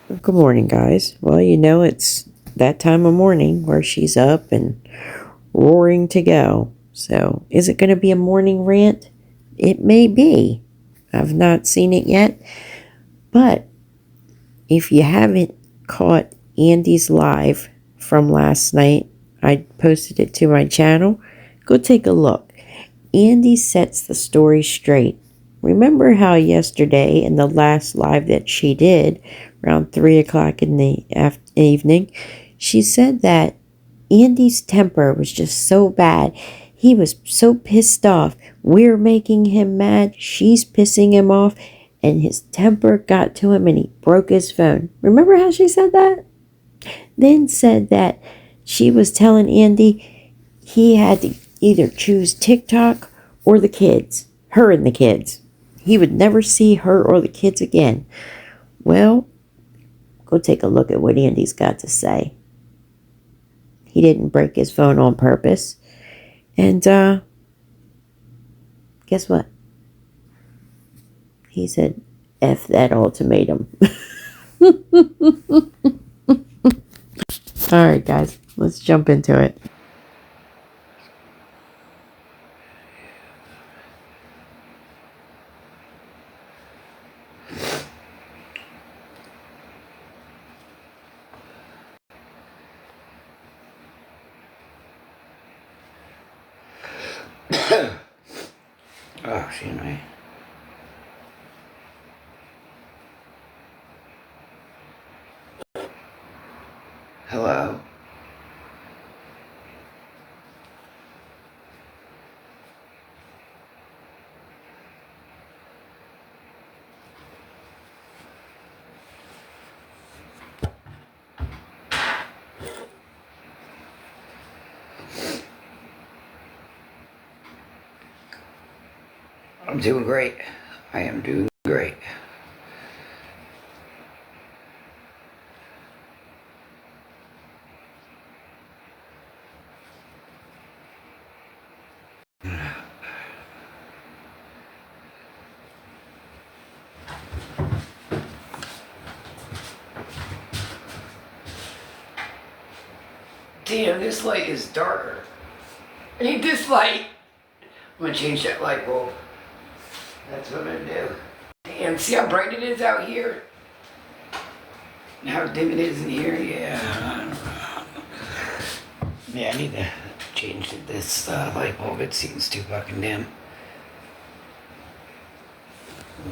Good morning, guys. Well, it's that time of morning where she's up and roaring to go. So, is it going to be a morning rant? It may be. I've not seen it yet. But if you haven't caught Andy's live from last night, I posted it to my channel. Go take a look. Andy sets the story straight. Remember how yesterday in the last live that she did, around 3 o'clock in the evening, she said that Andy's temper was just so bad. He was so pissed off. We're making him mad. She's pissing him off. And his temper got to him and he broke his phone. Remember how she said that? Then said that she was telling Andy he had to either choose TikTok or the kids. Her and the kids. He would never see her or the kids again. Well, go take a look at what Andy's got to say. He didn't break his phone on purpose. And guess what? He said, F that ultimatum. Alright, guys. Let's jump into it. Oh, excuse me. Hello? I'm doing great. I am doing great. Damn, this light is darker. Ain't this light? I'm gonna change that light bulb. That's what I'm gonna do. Damn, see how bright it is out here? And how dim it is in here? Yeah. Yeah, I need to change this light bulb. It seems too fucking dim.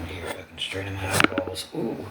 Here, I can straighten my eyeballs. Ooh.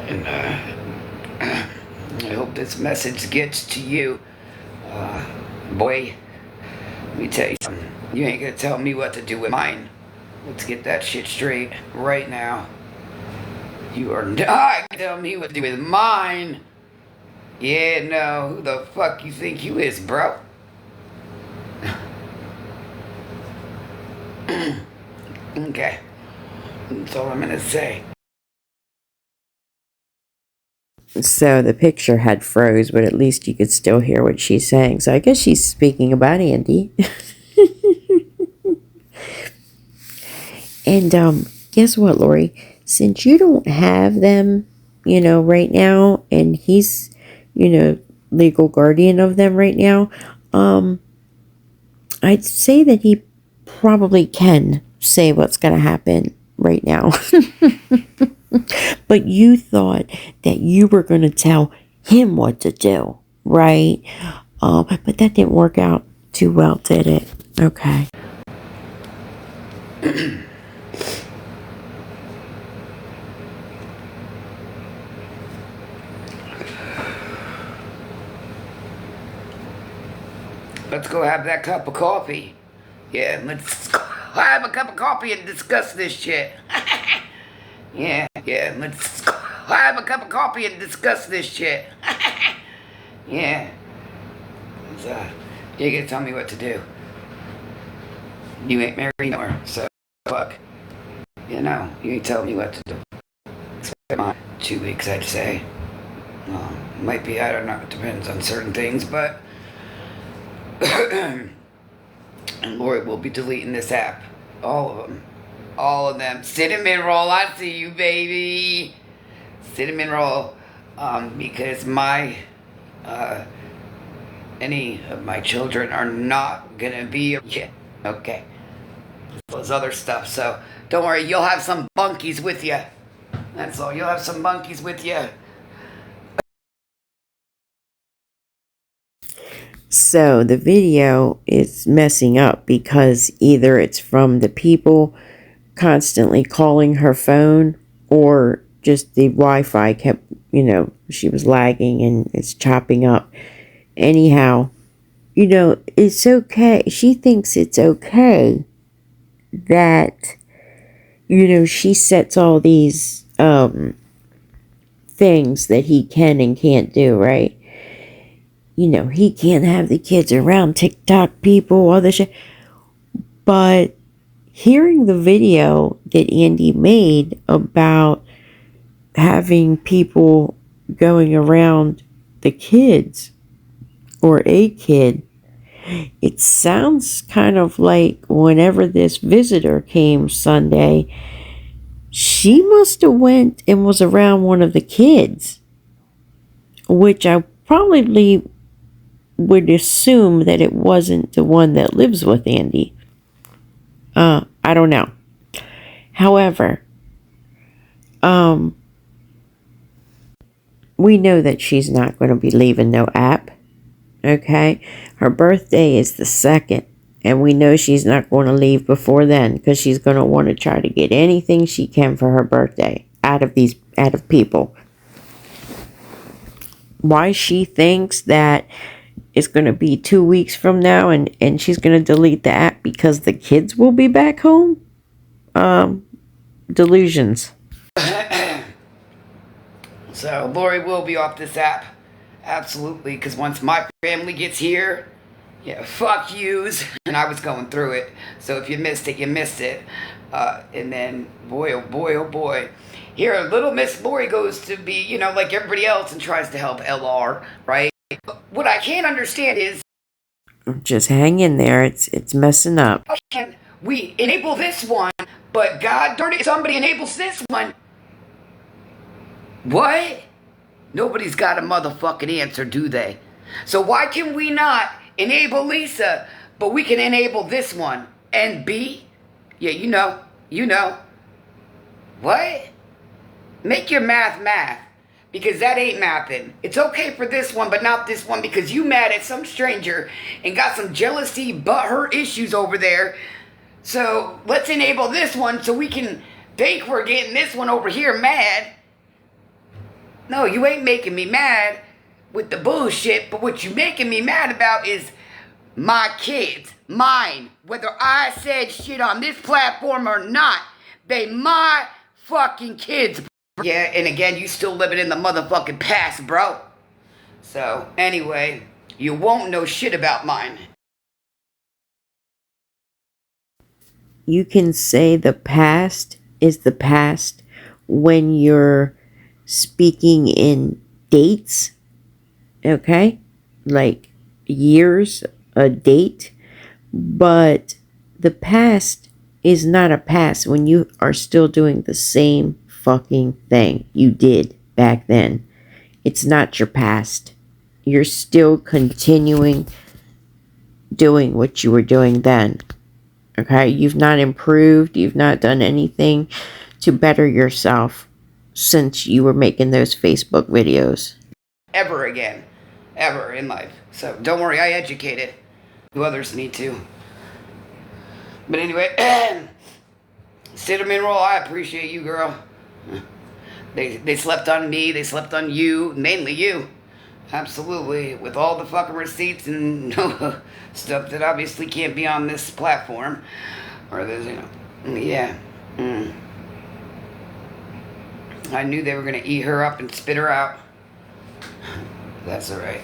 And I hope this message gets to you. Boy, let me tell you something. You ain't gonna tell me what to do with mine. Let's get that shit straight right now. You are not gonna tell me what to do with mine. Yeah, no, who the fuck you think you is, bro? Okay, that's all I'm gonna say. So the picture had froze, but at least you could still hear what she's saying. So I guess she's speaking about Andy. And guess what, Lori? Since you don't have them, right now, and he's, legal guardian of them right now, I'd say that he probably can say what's going to happen right now. But you thought that you were going to tell him what to do, right? But that didn't work out too well, did it? Okay. Let's go have that cup of coffee. Yeah, let's go have a cup of coffee and discuss this shit. Yeah, let's go have a cup of coffee and discuss this shit. Yeah. So, you gotta tell me what to do. You ain't married nor, so fuck. You know, you ain't telling me what to do. Expect my 2 weeks, I'd say. Might be, I don't know, it depends on certain things, but and Lori will be deleting this app. All of them. All of them. Cinnamon roll, I see you, baby. Cinnamon roll. Because my, any of my children are not gonna be, yeah, okay. Those other stuff, so don't worry, you'll have some bunkies with you. That's all, you'll have some monkeys with you. So the video is messing up because either it's from the people constantly calling her phone, or just the Wi-Fi kept, she was lagging and it's chopping up. Anyhow, it's okay. She thinks it's okay that, she sets all these things that he can and can't do, right? He can't have the kids around TikTok people, all this shit. But hearing the video that Andy made about having people going around the kids or a kid, it sounds kind of like whenever this visitor came Sunday, she must have went and was around one of the kids, which I probably would assume that it wasn't the one that lives with Andy. I don't know. However, we know that she's not going to be leaving no app. Okay? Her birthday is the 2nd, and we know she's not going to leave before then, because she's going to want to try to get anything she can for her birthday out of people. Why she thinks that it's going to be 2 weeks from now and she's going to delete the app because the kids will be back home? Delusions. So Lori will be off this app. Absolutely, because once my family gets here, yeah, fuck yous. And I was going through it. So if you missed it, you missed it. And then, boy, oh boy, oh boy. Here, little Miss Lori goes to be, like everybody else and tries to help LR, right? What I can't understand is, just hang in there. It's messing up. how can we enable this one, but God darn it, somebody enables this one? What? Nobody's got a motherfucking answer, do they? So why can we not enable Lisa, but we can enable this one? And B? Yeah, you know. What? Make your math. Because that ain't mathing. It's okay for this one, but not this one, because you mad at some stranger and got some jealousy, butthurt issues over there. So let's enable this one so we can think we're getting this one over here mad. No, you ain't making me mad with the bullshit, but what you making me mad about is my kids. Mine. Whether I said shit on this platform or not, they my fucking kids. Yeah, and again, you still living in the motherfucking past, bro. So, anyway, you won't know shit about mine. You can say the past is the past when you're speaking in dates, okay? Like years, a date. But the past is not a past when you are still doing the same fucking thing you did back then. It's not your past. You're still continuing doing what you were doing then. Okay? You've not improved. You've not done anything to better yourself since you were making those Facebook videos. Ever again. Ever in life. So don't worry, I educated. You others need to. But anyway, cinnamon roll, I appreciate you, girl. They slept on me, they slept on you, mainly you. Absolutely, with all the fucking receipts and stuff that obviously can't be on this platform. Or there's, yeah. Mm. I knew they were gonna eat her up and spit her out. That's alright.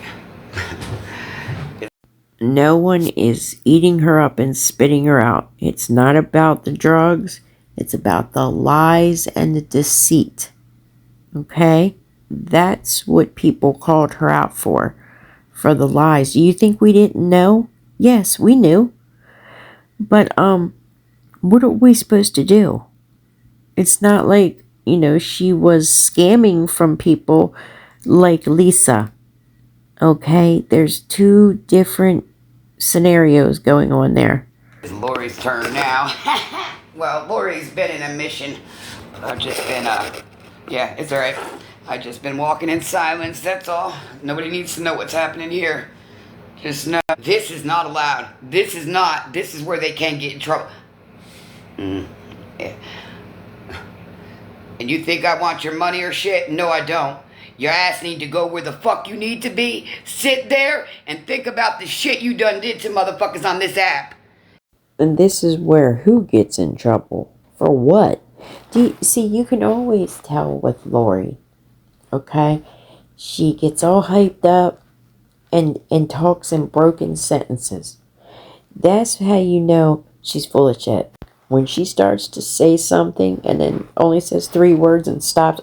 No one is eating her up and spitting her out. It's not about the drugs. It's about the lies and the deceit. Okay? That's what people called her out for the lies. Do you think we didn't know? Yes, we knew. But, what are we supposed to do? It's not like, she was scamming from people like Lisa. Okay? There's two different scenarios going on there. It's Lori's turn now. Well, Lori's been in a mission. I've just been, yeah, it's alright. I've just been walking in silence, that's all. Nobody needs to know what's happening here. Just know, this is not allowed. This is where they can get in trouble. Yeah. And you think I want your money or shit? No, I don't. Your ass need to go where the fuck you need to be. Sit there and think about the shit you done did to motherfuckers on this app. And this is where who gets in trouble? For what? See, you can always tell with Lori, okay? She gets all hyped up and talks in broken sentences. That's how you know she's full of shit. When she starts to say something and then only says 3 words and stops,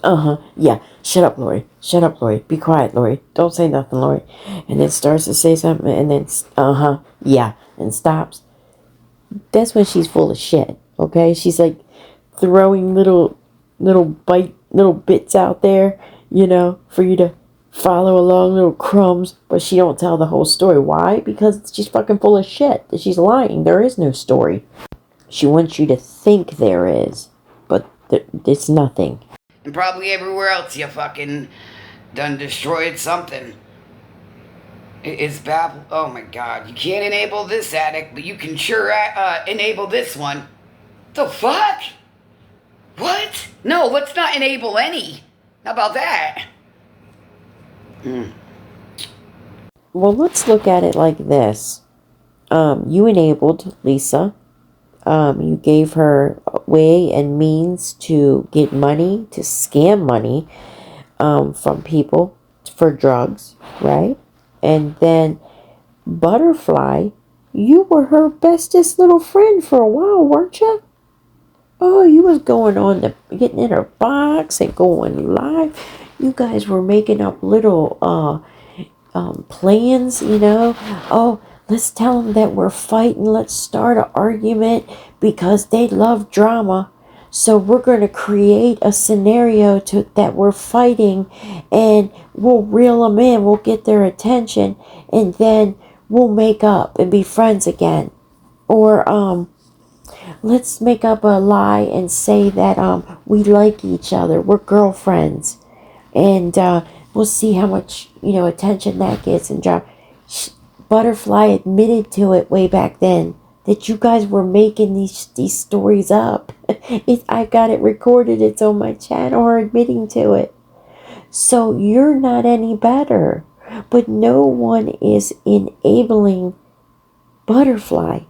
yeah, shut up, Lori. Shut up, Lori. Be quiet, Lori. Don't say nothing, Lori. And then starts to say something and then, yeah, and stops. That's when she's full of shit, okay? She's like throwing little bits out there, for you to follow along, little crumbs, but she don't tell the whole story. Why? Because she's fucking full of shit. She's lying. There is no story. She wants you to think there is, but it's nothing. And probably everywhere else you fucking done destroyed something. It's Babel. Oh my god. You can't enable this addict, but you can sure enable this one. The fuck? What? No, let's not enable any. How about that? Well, let's look at it like this. You enabled Lisa. You gave her a way and means to get money, to scam money from people for drugs, right? And then Butterfly, you were her bestest little friend for a while, weren't you? Oh, you was going on getting in her box and going live. You guys were making up little plans, Oh, let's tell them that we're fighting. Let's start an argument because they love drama. So we're going to create a scenario that we're fighting, and we'll reel them in. We'll get their attention, and then we'll make up and be friends again. Or let's make up a lie and say that we like each other. We're girlfriends, and we'll see how much attention that gets. And Butterfly admitted to it way back then that you guys were making these stories up. I got it recorded. It's on my channel. Her admitting to it. So you're not any better. But no one is enabling Butterfly.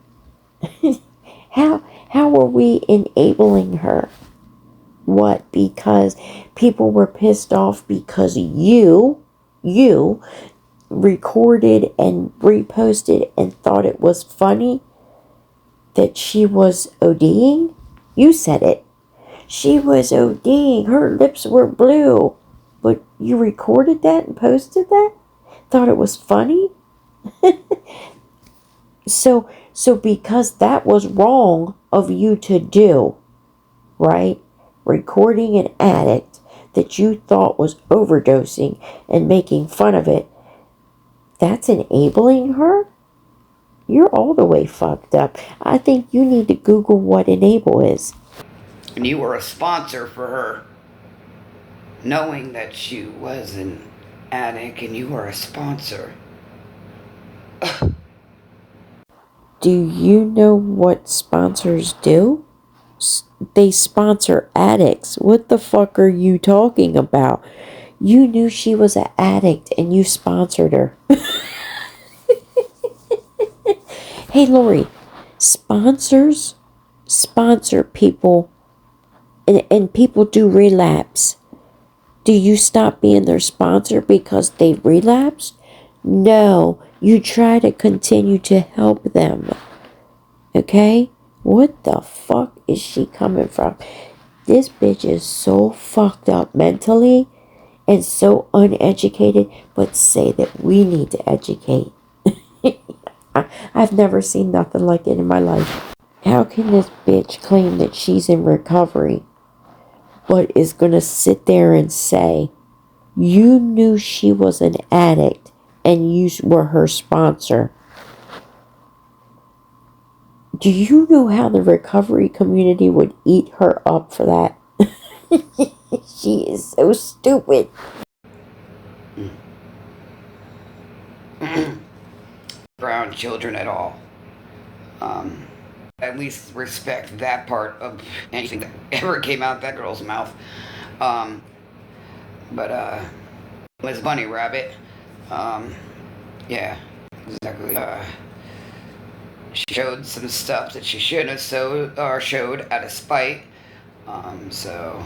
How are we enabling her? What? Because people were pissed off because you recorded and reposted and thought it was funny that she was ODing? You said it. She was ODing. Her lips were blue. But you recorded that and posted that? Thought it was funny? So because that was wrong of you to do, right? Recording an addict that you thought was overdosing and making fun of it, that's enabling her? You're all the way fucked up. I think you need to Google what enable is. And you were a sponsor for her. Knowing that she was an addict and you were a sponsor. Do you know what sponsors do? They sponsor addicts. What the fuck are you talking about? You knew she was an addict and you sponsored her. Hey, Lori, sponsors sponsor people, and people do relapse. Do you stop being their sponsor because they relapsed? No, you try to continue to help them. Okay? What the fuck is she coming from? This bitch is so fucked up mentally and so uneducated, but say that we need to educate. I've never seen nothing like it in my life. How can this bitch claim that she's in recovery, but is gonna sit there and say, you knew she was an addict and you were her sponsor? Do you know how the recovery community would eat her up for that? She is so stupid. Brown children at all. At least respect that part of anything that ever came out that girl's mouth. Um, but Miss Bunny Rabbit, yeah, exactly. She showed some stuff that she shouldn't have showed out of spite. So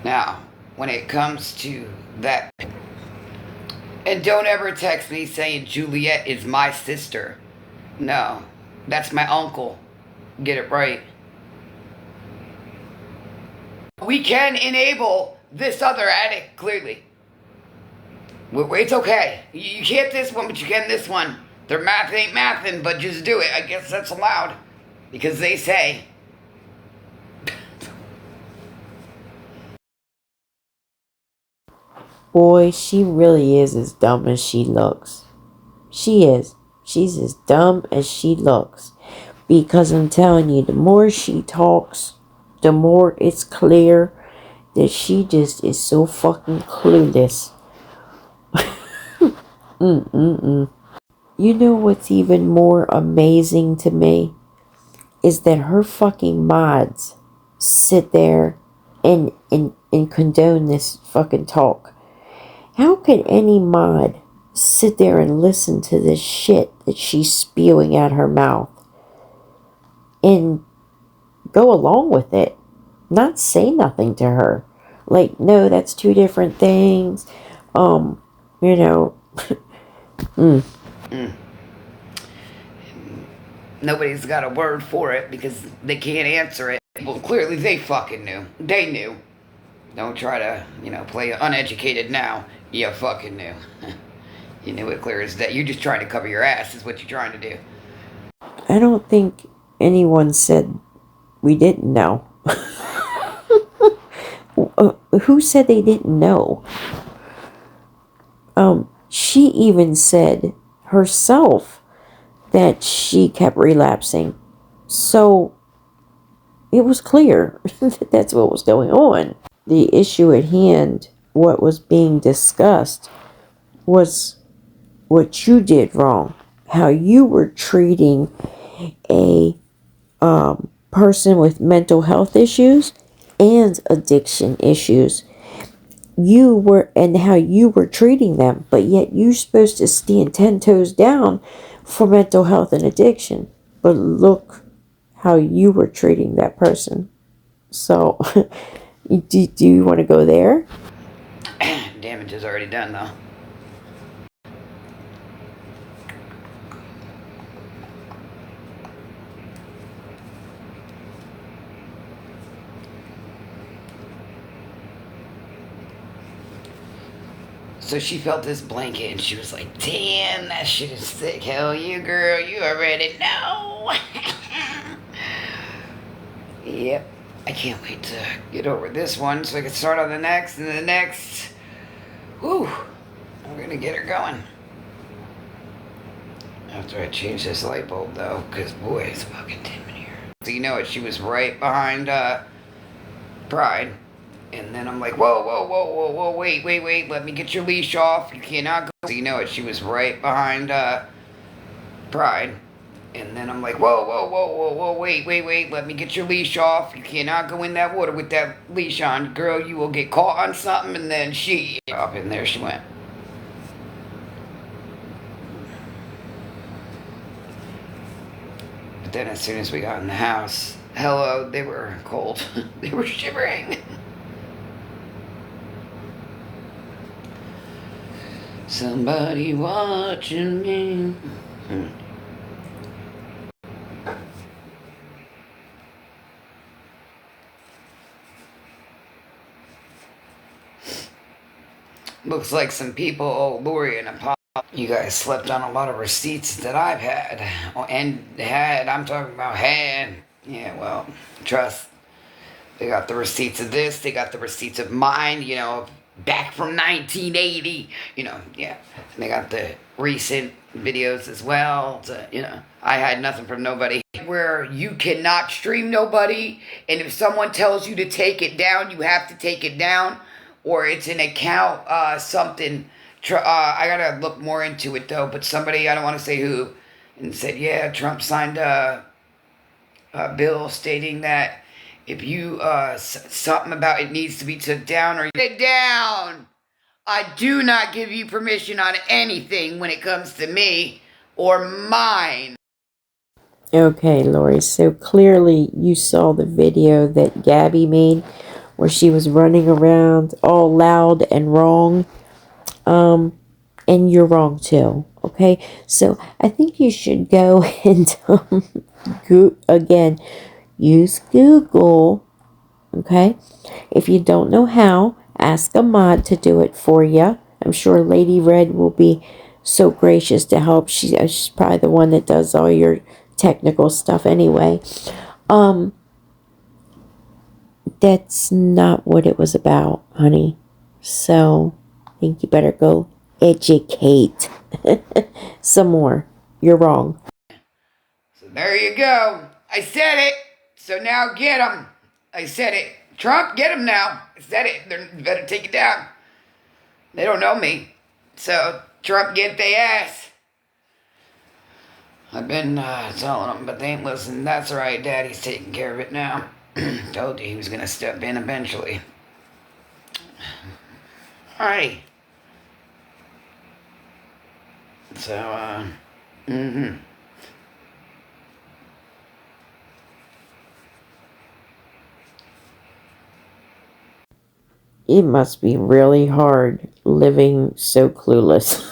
now, when it comes to that, and don't ever text me saying Juliet is my sister. No, that's my uncle. Get it right. We can enable this other addict, clearly. It's okay. You can't this one, but you can this one. Their math ain't mathin', but just do it. I guess that's allowed. Because they say. Boy, she really is as dumb as she looks. She is. She's as dumb as she looks. Because I'm telling you, the more she talks, the more it's clear that she just is so fucking clueless. You know what's even more amazing to me? Is that her fucking mods sit there and condone this fucking talk. How could any mod sit there and listen to this shit that she's spewing out her mouth and go along with it? Not say nothing to her. Like, no, that's two different things. You know. Nobody's got a word for it because they can't answer it. Well, clearly they fucking knew. They knew. Don't try to, play uneducated now. You fucking knew. You knew it clear as day. You're just trying to cover your ass is what you're trying to do. I don't think anyone said we didn't know. Who said they didn't know? She even said herself that she kept relapsing. So it was clear that that's what was going on. The issue at hand, what was being discussed, was what you did wrong. How you were treating a person with mental health issues and addiction issues. And how you were treating them, but yet you're supposed to stand 10 toes down for mental health and addiction. But look how you were treating that person. So, do you want to go there? Damage is already done, though. So she felt this blanket and she was like, damn, that shit is sick. Hell you, girl. You already know. Yep. I can't wait to get over this one so I can start on the next and the next. Whew. I'm going to get her going. After I change this light bulb, though, because, boy, it's fucking dim in here. So you know what? She was right behind Pride. And then I'm like, whoa, wait, let me get your leash off. You cannot go. So you know it, she was right behind pride. And then I'm like, whoa, whoa, whoa, whoa, whoa, wait, let me get your leash off. You cannot go in that water with that leash on. Girl, you will get caught on something. And then she, up in there she went. But then as soon as we got in the house, hello, they were cold. They were shivering. Somebody watching me. Looks like some people owe Lori and Apollo. You guys slept on a lot of receipts that I've had. I'm talking about had. Yeah, well, trust. They got the receipts of this. They got the receipts of mine, back from 1980. Yeah. And they got the recent videos as well. I had nothing from nobody. Where you cannot stream nobody, and if someone tells you to take it down, you have to take it down, or it's an account, something. I gotta look more into it though. But somebody, I don't want to say who, and said, yeah, Trump signed a bill stating that if you something about it needs to be took down or take it down. I do not give you permission on anything when it comes to me or mine. Okay, Lori, so clearly you saw the video that Gabby made where she was running around all loud and wrong. And you're wrong too. Okay, so I think you should go and again use Google. Okay, if you don't know how, ask a mod to do it for you. I'm sure Lady Red will be so gracious to help. She's probably the one that does all your technical stuff anyway. That's not what it was about, honey. So I think you better go educate some more. You're wrong. So there you go. I said it. So now get them. I said it. Trump, get them now. I said it. They better take it down. They don't know me. So Trump, get their ass. I've been telling them, but they ain't listening. That's all right. Daddy's taking care of it now. Told you he was going to step in eventually. All right. So, It must be really hard living so clueless.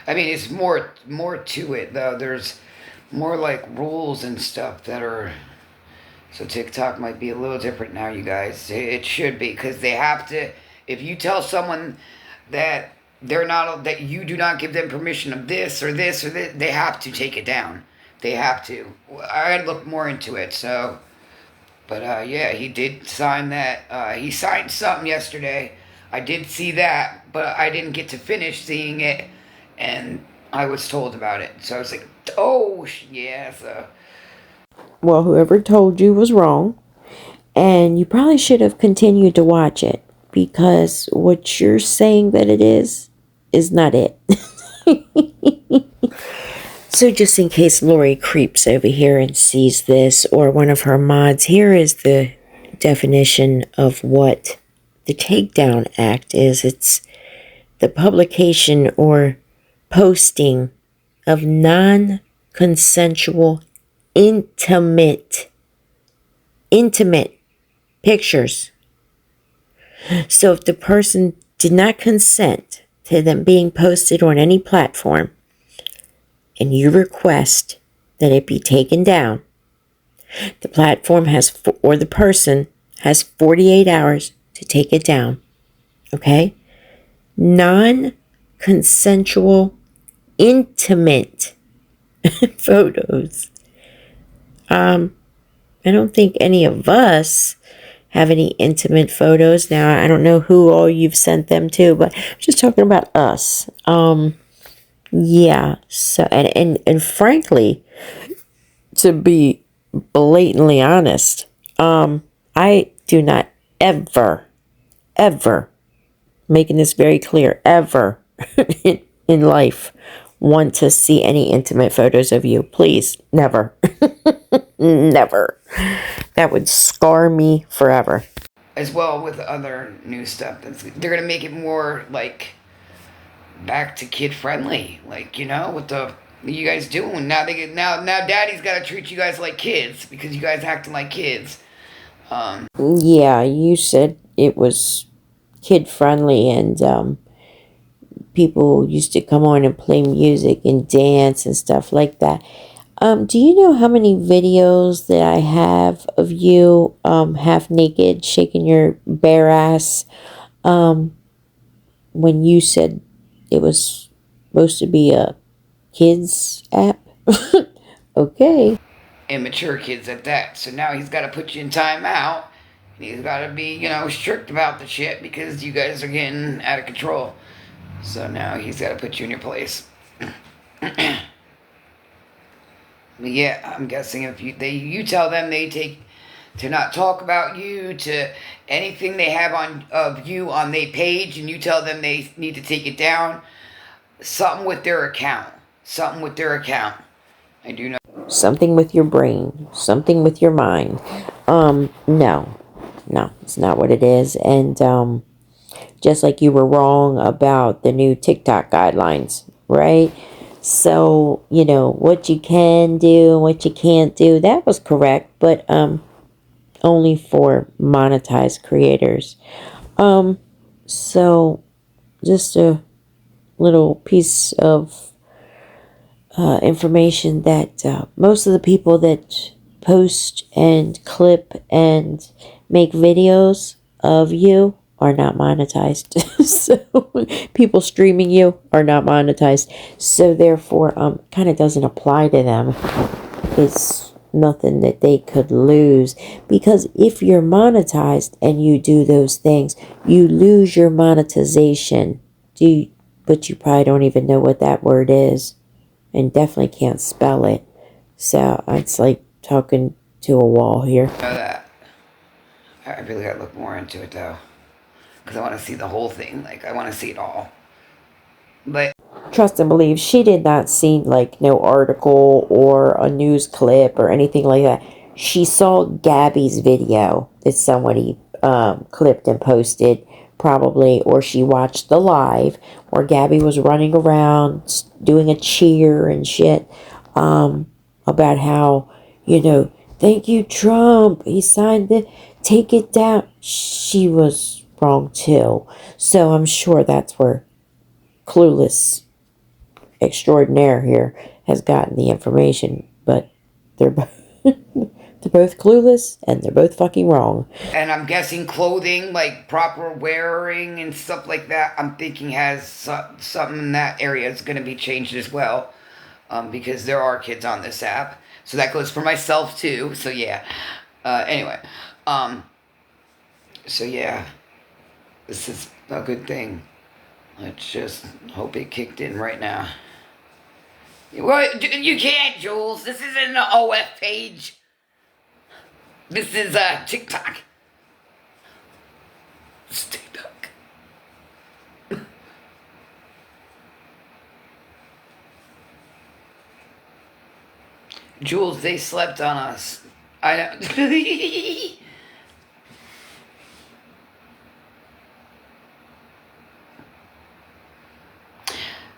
I mean, it's more to it though. There's more like rules and stuff that are. So TikTok might be a little different now, you guys. It should be because they have to. If you tell someone that that you do not give them permission of this or this or this, they have to take it down. They have to. I look more into it. So, but yeah, he did sign that. He signed something yesterday. I did see that, but I didn't get to finish seeing it, and I was told about it. So I was like, oh yeah. So. Well, whoever told you was wrong. And you probably should have continued to watch it. Because what you're saying that it is not it. So just in case Lori creeps over here and sees this, or one of her mods, here is the definition of what the Takedown Act is. It's the publication or posting of non-consensual intimate pictures. So if the person did not consent to them being posted on any platform, and you request that it be taken down, the platform or the person has 48 hours to take it down. Okay? Non-consensual intimate photos. I don't think any of us have any intimate photos. Now, I don't know who all you've sent them to, but I'm just talking about us. Yeah, so, and frankly, to be blatantly honest, I do not ever making this very clear, ever in life want to see any intimate photos of you. Please, never. Never. That would scar me forever. As well with other new stuff. They're going to make it more like back to kid friendly. Like, what you guys doing? Now now daddy's got to treat you guys like kids because you guys acting like kids. Yeah, you said it was kid friendly, and people used to come on and play music and dance and stuff like that. Do you know how many videos that I have of you half naked shaking your bare ass when you said it was supposed to be a kids app? Okay. Immature kids at that. So now he's got to put you in timeout. And he's got to be, strict about the shit because you guys are getting out of control. So now he's got to put you in your place. Yeah, I'm guessing if you tell them they take to not talk about you, to anything they have of you on their page, and you tell them they need to take it down. Something with their account. I do know. Something with your brain. Something with your mind. No, it's not what it is. And just like you were wrong about the new TikTok guidelines, right? So, what you can do and what you can't do, that was correct, but only for monetized creators. So just a little piece of information that most of the people that post and clip and make videos of you are not monetized. So people streaming you are not monetized. So therefore, kind of doesn't apply to them. It's nothing that they could lose, because if you're monetized and you do those things, you lose your monetization. But you probably don't even know what that word is, and definitely can't spell it. So it's like talking to a wall here. Know that. I really gotta look more into it though, because I want to see the whole thing. Like, I want to see it all. But Trust and believe, she did not see like no article or a news clip or anything like that. She saw Gabby's video that somebody clipped and posted, probably, or she watched the live where Gabby was running around doing a cheer and shit about how, thank you, Trump, he signed it, take it down. She was wrong too. So I'm sure that's where Clueless extraordinaire here has gotten the information, but they're they're both clueless and they're both fucking wrong. and I'm guessing clothing, like proper wearing and stuff like that, I'm thinking has something in that area is going to be changed as well, because there are kids on this app. So that goes for myself too. So yeah. Anyway, so yeah, this is a good thing. Let's just hope it kicked in right now. Well, you can't, Jules. This isn't an OF page. This is TikTok. It's TikTok. Jules, they slept on us. I know.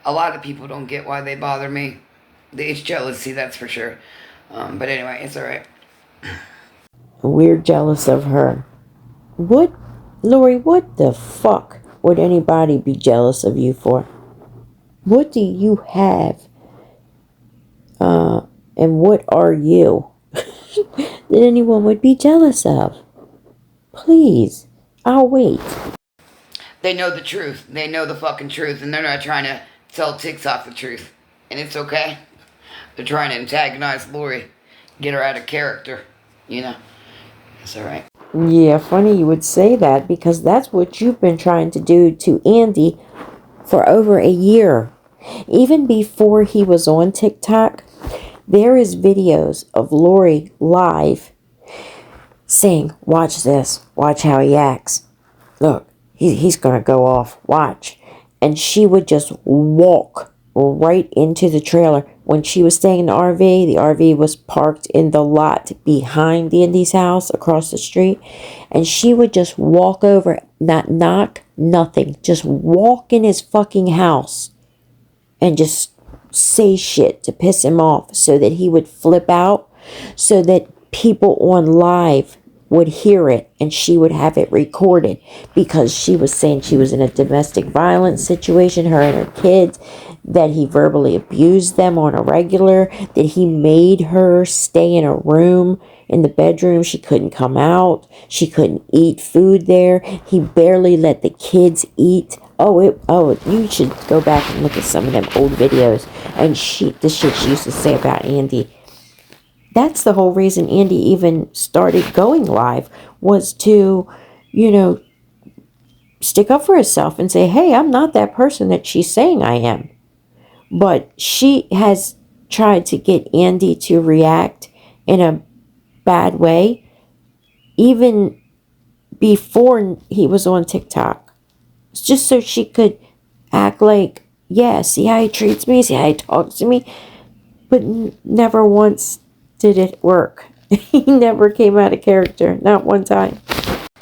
A lot of people don't get why they bother me. It's jealousy, that's for sure. But anyway, it's alright. We're jealous of her. What, Lori, what the fuck would anybody be jealous of you for? What do you have? And what are you that anyone would be jealous of? Please, I'll wait. They know the truth. They know the fucking truth, and they're not trying to tell TikTok the truth. And it's okay. They're trying to antagonize Lori, get her out of character. It's alright. Yeah, funny you would say that, because that's what you've been trying to do to Andy for over a year. Even before he was on TikTok, there is videos of Lori live saying, watch this, watch how he acts. Look, he's gonna go off. Watch. And she would just walk right into the trailer. When she was staying in the RV was parked in the lot behind Andy's house across the street. And she would just walk over, not knock, nothing. Just walk in his fucking house and just say shit to piss him off so that he would flip out, so that people on live would hear it and she would have it recorded, because she was saying she was in a domestic violence situation, her and her kids, that he verbally abused them on a regular, that he made her stay in a room in the bedroom. She couldn't come out. She couldn't eat food there. He barely let the kids eat. You should go back and look at some of them old videos and the shit she used to say about Andy. That's the whole reason Andy even started going live, was to, stick up for herself and say, hey, I'm not that person that she's saying I am. But she has tried to get Andy to react in a bad way, even before he was on TikTok. Just so she could act like, yeah, see how he treats me, see how he talks to me. But never once did it work. He never came out of character, not one time.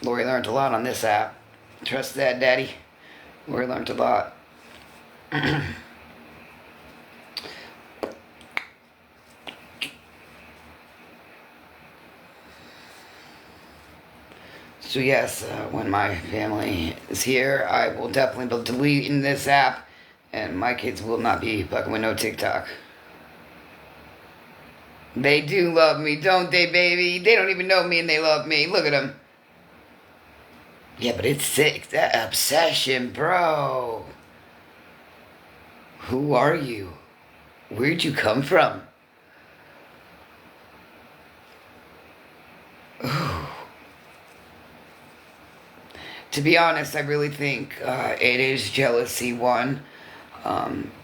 Lori learned a lot on this app. Trust that, Daddy. Lori learned a lot. So yes, when my family is here, I will definitely be deleting this app, and my kids will not be fucking with no TikTok. They do love me, don't they, baby? They don't even know me and they love me. Look at them. Yeah, but it's sick. That obsession, bro. Who are you? Where'd you come from? Ooh. To be honest, I really think it is jealousy, one.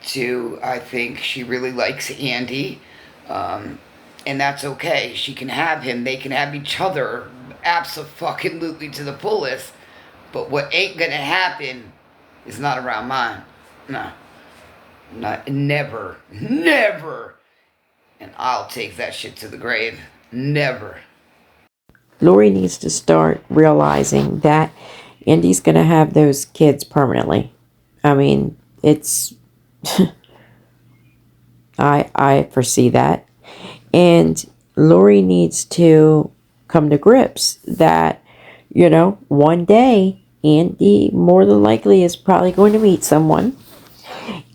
Two, I think she really likes Andy. And that's okay. She can have him. They can have each other abso-fucking-lutely to the fullest. But what ain't gonna happen is not around mine. No. Not, never. Never. And I'll take that shit to the grave. Never. Lori needs to start realizing that Andy's going to have those kids permanently. I mean, it's... I foresee that. And Lori needs to come to grips that, one day Andy more than likely is probably going to meet someone.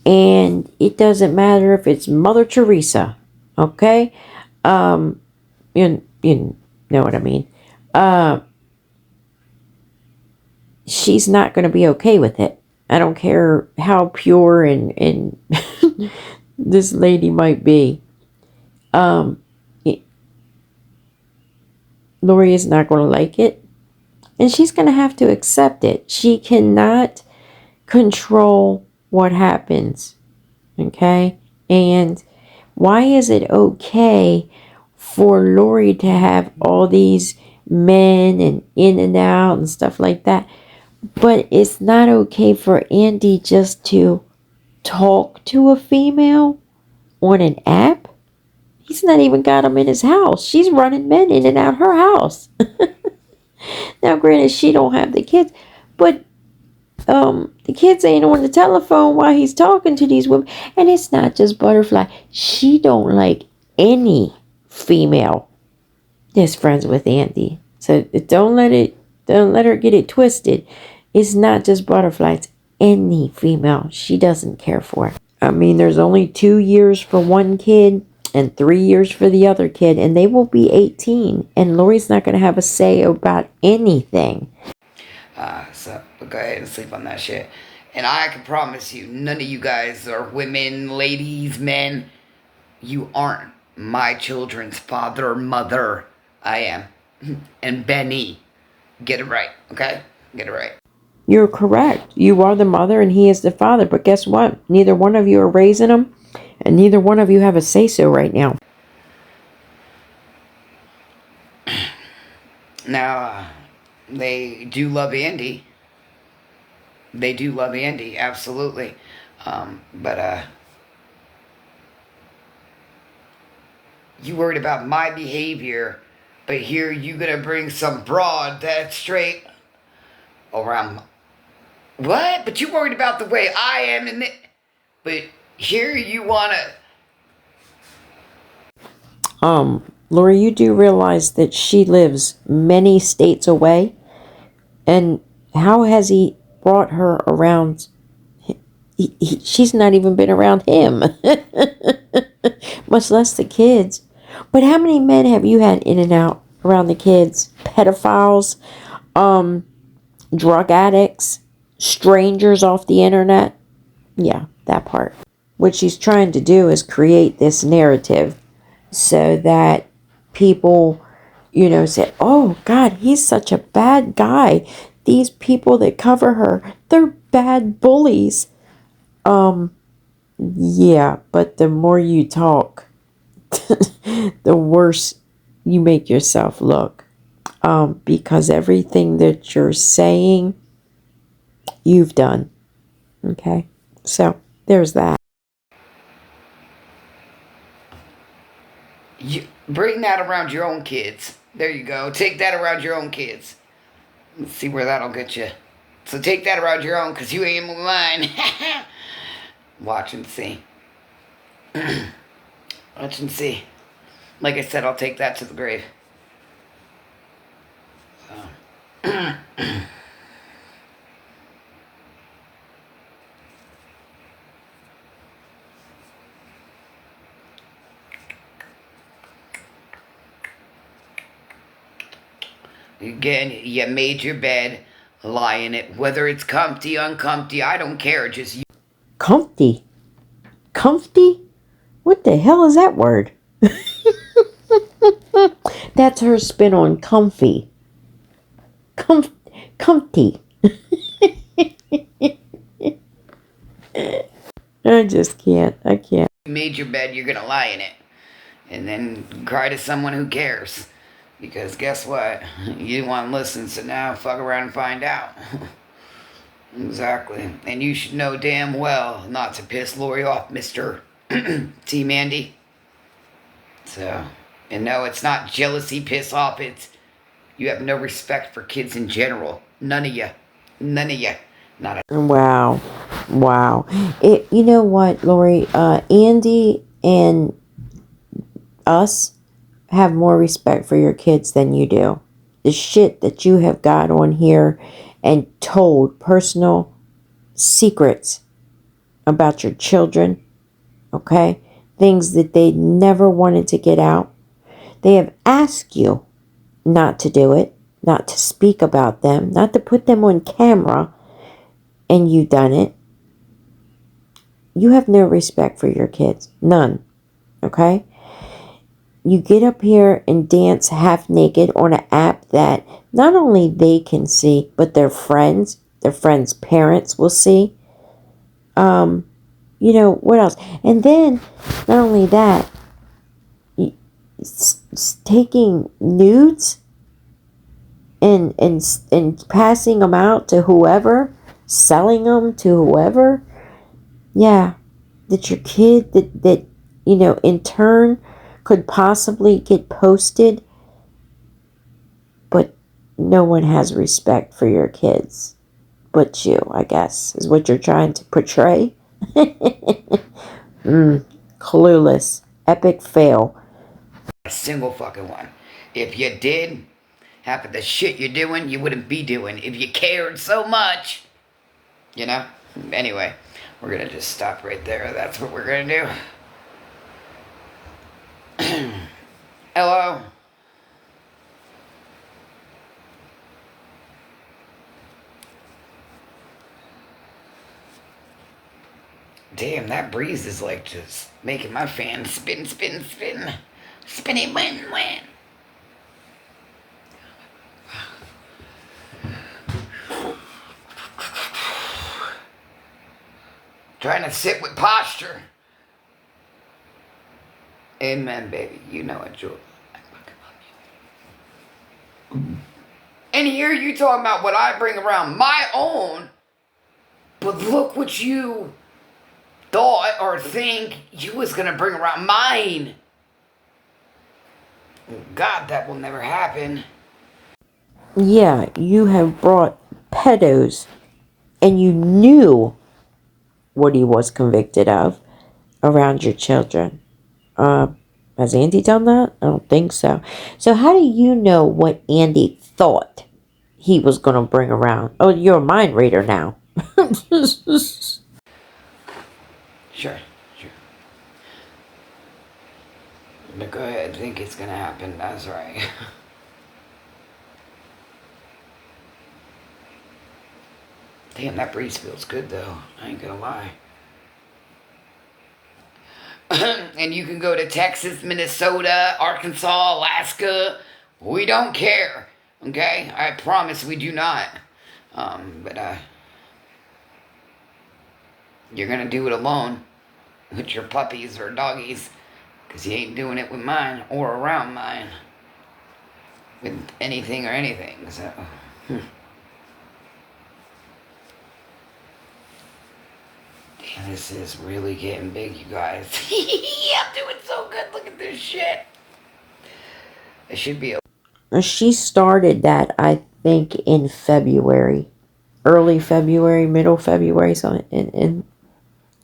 And it doesn't matter if it's Mother Teresa, okay? You know what I mean. She's not going to be okay with it. I don't care how pure and this lady might be. Lori is not going to like it. And she's going to have to accept it. She cannot control what happens. Okay? And why is it okay for Lori to have all these men and in and out and stuff like that, but it's not okay for Andy just to talk to a female on an app? He's not even got them in his house. She's running men in and out her house. Now, granted, she don't have the kids, but the kids ain't on the telephone while he's talking to these women. And it's not just Butterfly. She don't like any female that's friends with Andy. So don't let her get it twisted. It's not just Butterfly. It's any female she doesn't care for. I mean, there's only 2 years for one kid and 3 years for the other kid, and they will be 18. And Lori's not going to have a say about anything. So go ahead and sleep on that shit. And I can promise you, none of you guys are women, ladies, men. You aren't my children's father or mother. I am. And Benny. Get it right, okay? Get it right. You're correct. You are the mother and he is the father. But guess what? Neither one of you are raising them, and neither one of you have a say-so right now. Now, they do love Andy. They do love Andy, absolutely. But you worried about my behavior, but here you gonna bring some broad that's straight around. What? But you worried about the way I am, but here you wanna. Lori, you do realize that she lives many states away, and how has he brought her around? She's not even been around him, much less the kids. But how many men have you had in and out around the kids? Pedophiles, drug addicts, strangers off the internet. Yeah, that part. What she's trying to do is create this narrative so that people, say, oh, God, he's such a bad guy. These people that cover her, they're bad bullies. Yeah, but the more you talk, the worse you make yourself look. Because everything that you're saying, you've done. Okay? So, there's that. You bring that around your own kids. There you go. Take that around your own kids. Let's see where that'll get you. So take that around your own, because you ain't mine. Watch and see. Watch and see. Like I said, I'll take that to the grave. So. Again, you made your bed, lie in it. Whether it's comfy, uncomfy, I don't care. Just you. Comfy. Comfy? What the hell is that word? That's her spin on comfy. Comfy. I just can't. I can't. You made your bed, you're gonna lie in it. And then cry to someone who cares. Because guess what? You didn't want to listen, so now fuck around and find out. Exactly. And you should know damn well not to piss Lori off, Mr. T. Mandy. So, and no, it's not jealousy, piss off. It's you have no respect for kids in general. None of you. None of you. Not a. Wow. Wow. You know what, Lori? Andy and us have more respect for your kids than you do. The shit that you have got on here and told personal secrets about your children, okay? Things that they never wanted to get out. They have asked you not to do it, not to speak about them, not to put them on camera, and you done it. You have no respect for your kids. None. Okay? You get up here and dance half naked on an app that not only they can see, but their friends' parents will see. What else? And then, not only that, taking nudes and passing them out to whoever, selling them to whoever. Yeah, that your kid that in turn could possibly get posted, but no one has respect for your kids but you, I guess, is what you're trying to portray. Clueless. Epic fail. A single fucking one. If you did, half of the shit you're doing, you wouldn't be doing if you cared so much. You know? Anyway, we're gonna just stop right there. That's what we're gonna do. Hello? Damn, that breeze is like just making my fan spin, spin, spin. Spinny win, win. Trying to sit with posture. Amen, baby. You know it, Jules. I fucking love you. And here you talking about what I bring around my own But look what you thought or think you was gonna bring around mine. God, that will never happen. Yeah, you have brought pedos, and you knew what he was convicted of around your children. Has Andy done that? I don't think so. So how do you know what Andy thought he was going to bring around? Oh, you're a mind reader now. Sure, sure. But go ahead, think it's gonna happen. That's right. Damn, that breeze feels good though. I ain't gonna lie. And you can go to Texas, Minnesota, Arkansas, Alaska. We don't care. Okay? I promise we do not. But you're gonna do it alone with your puppies or doggies. Because you ain't doing it with mine or around mine. With anything or anything. So. Damn, this is really getting big, you guys. I'm doing so good. Look at this shit. It should be a. She started that, I think, in February. Early February, middle February. So,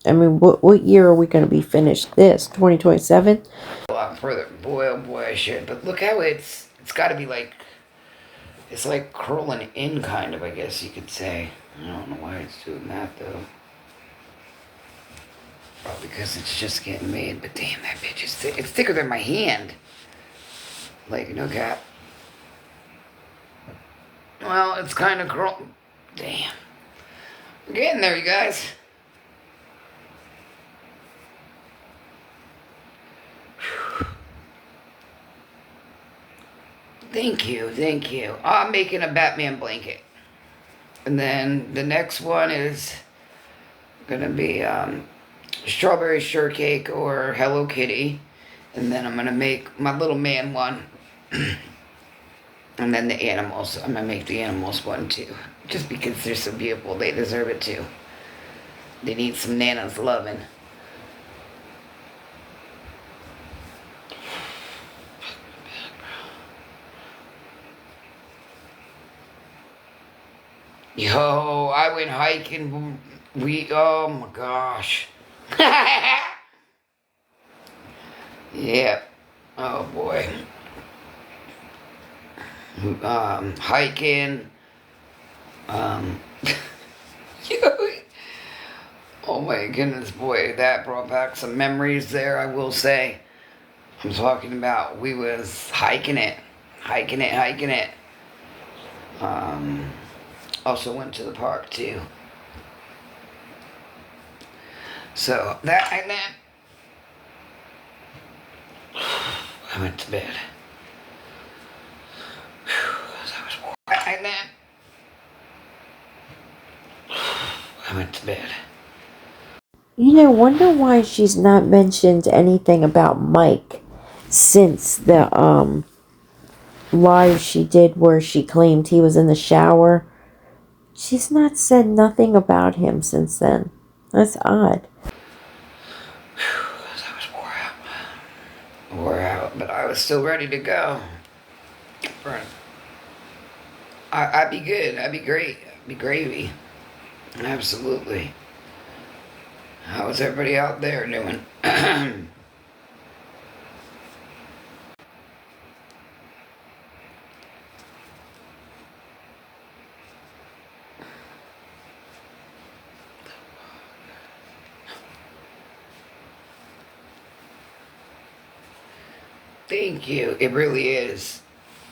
I mean, what year are we going to be finished this? 2027? A lot further. Boy, oh boy, I should. But look how it's got to be like. It's like curling in, kind of, I guess you could say. I don't know why it's doing that, though. Probably because it's just getting made. But damn, that bitch is thick. It's thicker than my hand. Like, no cap. Well, it's kind of curl. Damn. We're getting there, you guys. Thank you, thank you. I'm making a Batman blanket. And then the next one is gonna be strawberry shortcake or Hello Kitty. And then I'm gonna make my little man one. And then the animals. I'm gonna make the animals one too. Just because they're so beautiful, they deserve it too. They need some Nana's loving. Yo, I went hiking. Oh my gosh. Yeah. Oh boy. Hiking. Um. Oh my goodness, boy, that brought back some memories there, I will say. I'm talking about we was hiking it. Also went to the park too. So that and then I went to bed. I was bored. And then I went to bed. You know, wonder why she's not mentioned anything about Mike since the live she did where she claimed he was in the shower. She's not said nothing about him since then. That's odd. I was wore out, but I was still ready to go. I'd be good. I'd be great. I'd be gravy. Absolutely. How's everybody out there doing? Thank you. It really is.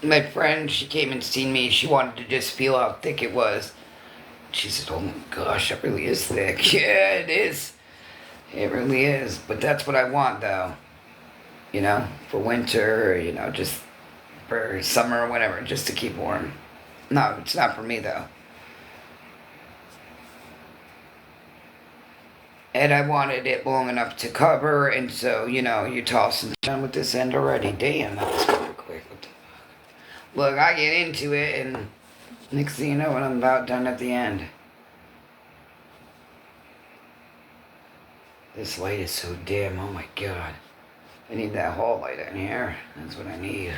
My friend, she came and seen me. She wanted to just feel how thick it was. She said, "Oh my gosh, that really is thick." Yeah, it is. It really is. But that's what I want, though. You know, for winter, you know, just for summer or whatever, just to keep warm. No, it's not for me, though. And I wanted it long enough to cover, and so, you know, you toss and done with this end already. Damn, that was super quick. What the fuck? Look, I get into it, and next thing you know, I'm about done at the end. This light is so dim. Oh my god. I need that hall light in here. That's what I need.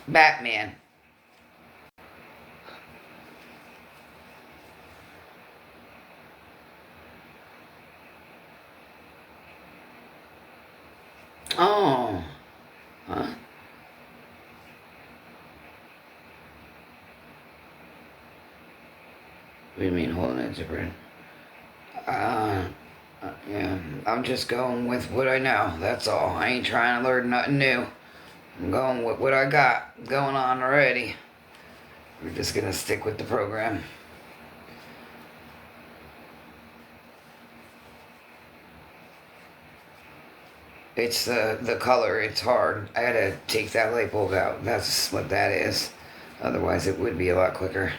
Batman. Oh. Huh? What do you mean holding it different? Yeah. I'm just going with what I know. That's all. I ain't trying to learn nothing new. I'm going with what I got going on already. We're just gonna stick with the program. It's the color. It's hard. I had to take that light bulb out. That's what that is. Otherwise, it would be a lot quicker.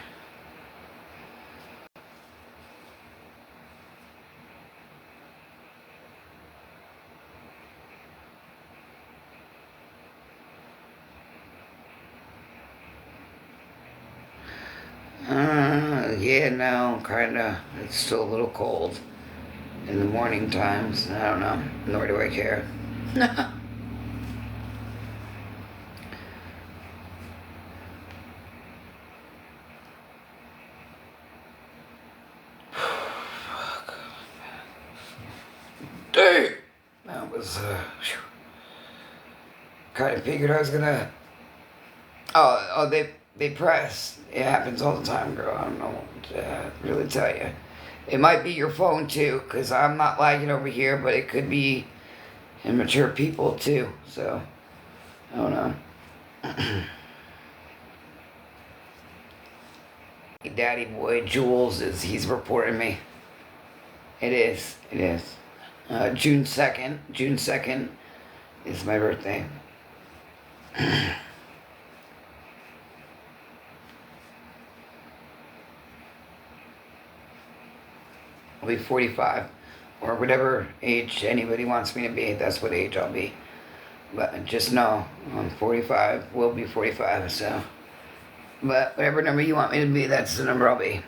Yeah, no, kinda. It's still a little cold in the morning times. I don't know. Nor do I care. Dang! That was, kind of figured I was gonna. Oh, they press. It happens all the time, girl. I don't know what to really tell you. It might be your phone too, because I'm not lagging over here, but it could be immature people too. So, I don't know. Daddy boy Jules he's reporting me. It is. It is. June 2nd. June 2nd is my birthday. I'll be 45. Or whatever age anybody wants me to be. That's what age I'll be. But just know, I'm 45. Will be 45, so. But whatever number you want me to be, that's the number I'll be.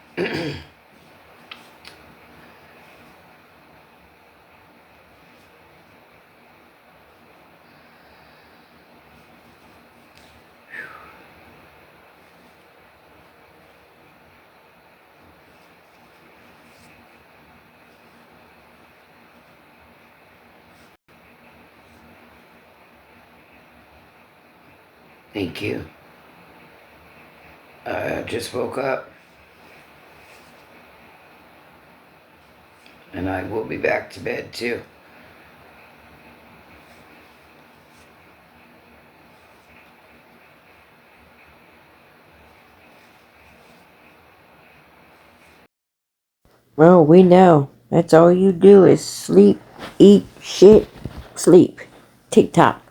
Thank you. I just woke up. And I will be back to bed too. Well, we know. That's all you do is sleep, eat, shit, sleep. Tick tock.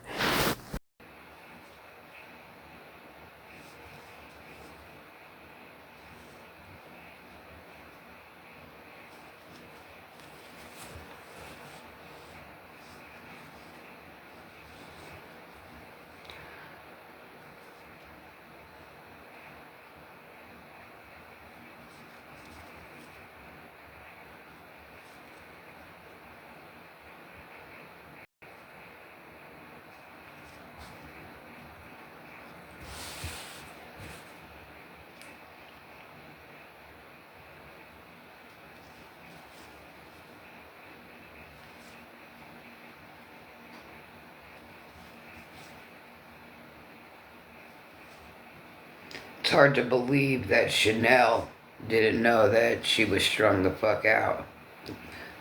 It's hard to believe that Chanel didn't know that she was strung the fuck out.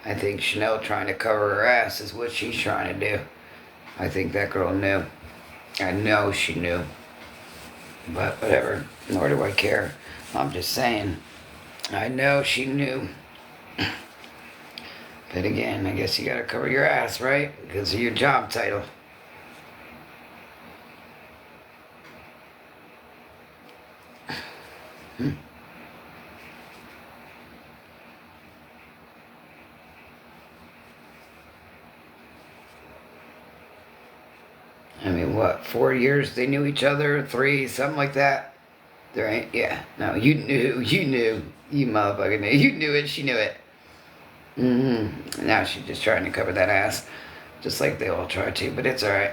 I think Chanel trying to cover her ass is what she's trying to do. I think that girl knew. I know she knew. But whatever. Nor do I care. I'm just saying. I know she knew. But again, I guess you gotta cover your ass, right? Because of your job title. I mean, what, 4 years they knew each other? 3, something like that? There ain't, yeah. No, you knew. You motherfucker knew. You knew it, she knew it. Now she's just trying to cover that ass. Just like they all try to, but it's alright.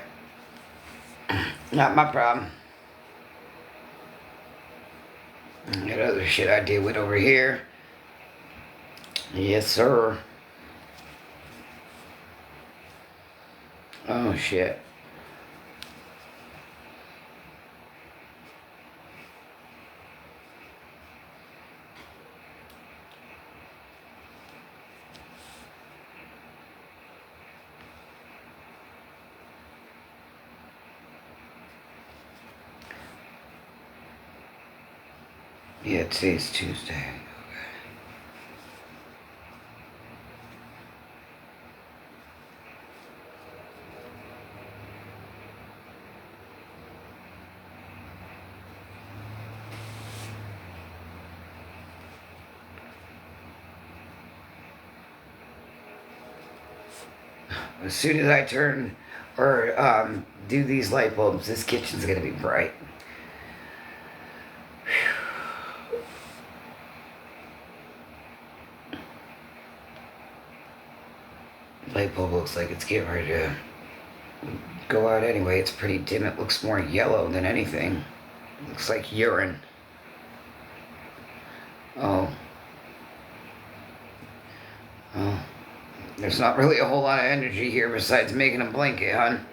Not my problem. I got other shit I deal with over here. Yes, sir. Oh, shit. Yeah, today's Tuesday. As soon as I turn or do these light bulbs, this kitchen's gonna be bright. Light bulb looks like it's getting ready to go out anyway. It's pretty dim. It looks more yellow than anything. Looks like urine. Oh. Oh. There's not really a whole lot of energy here besides making a blanket, hon.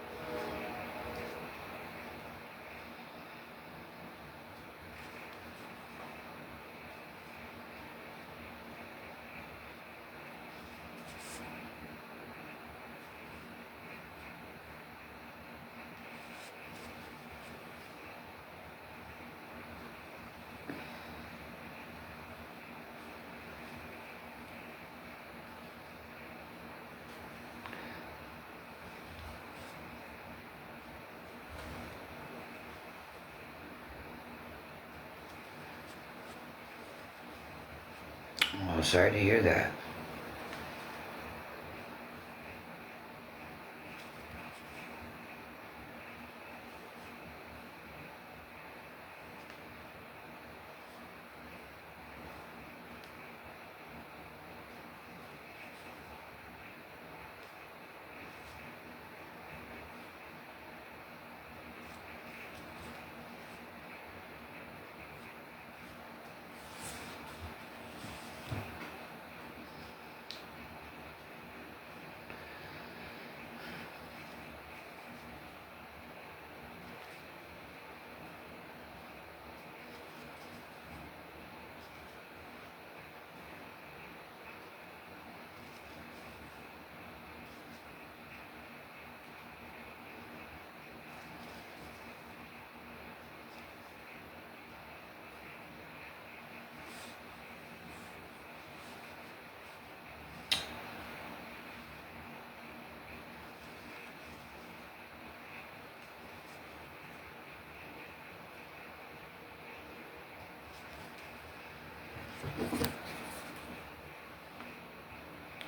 Oh, sorry to hear that.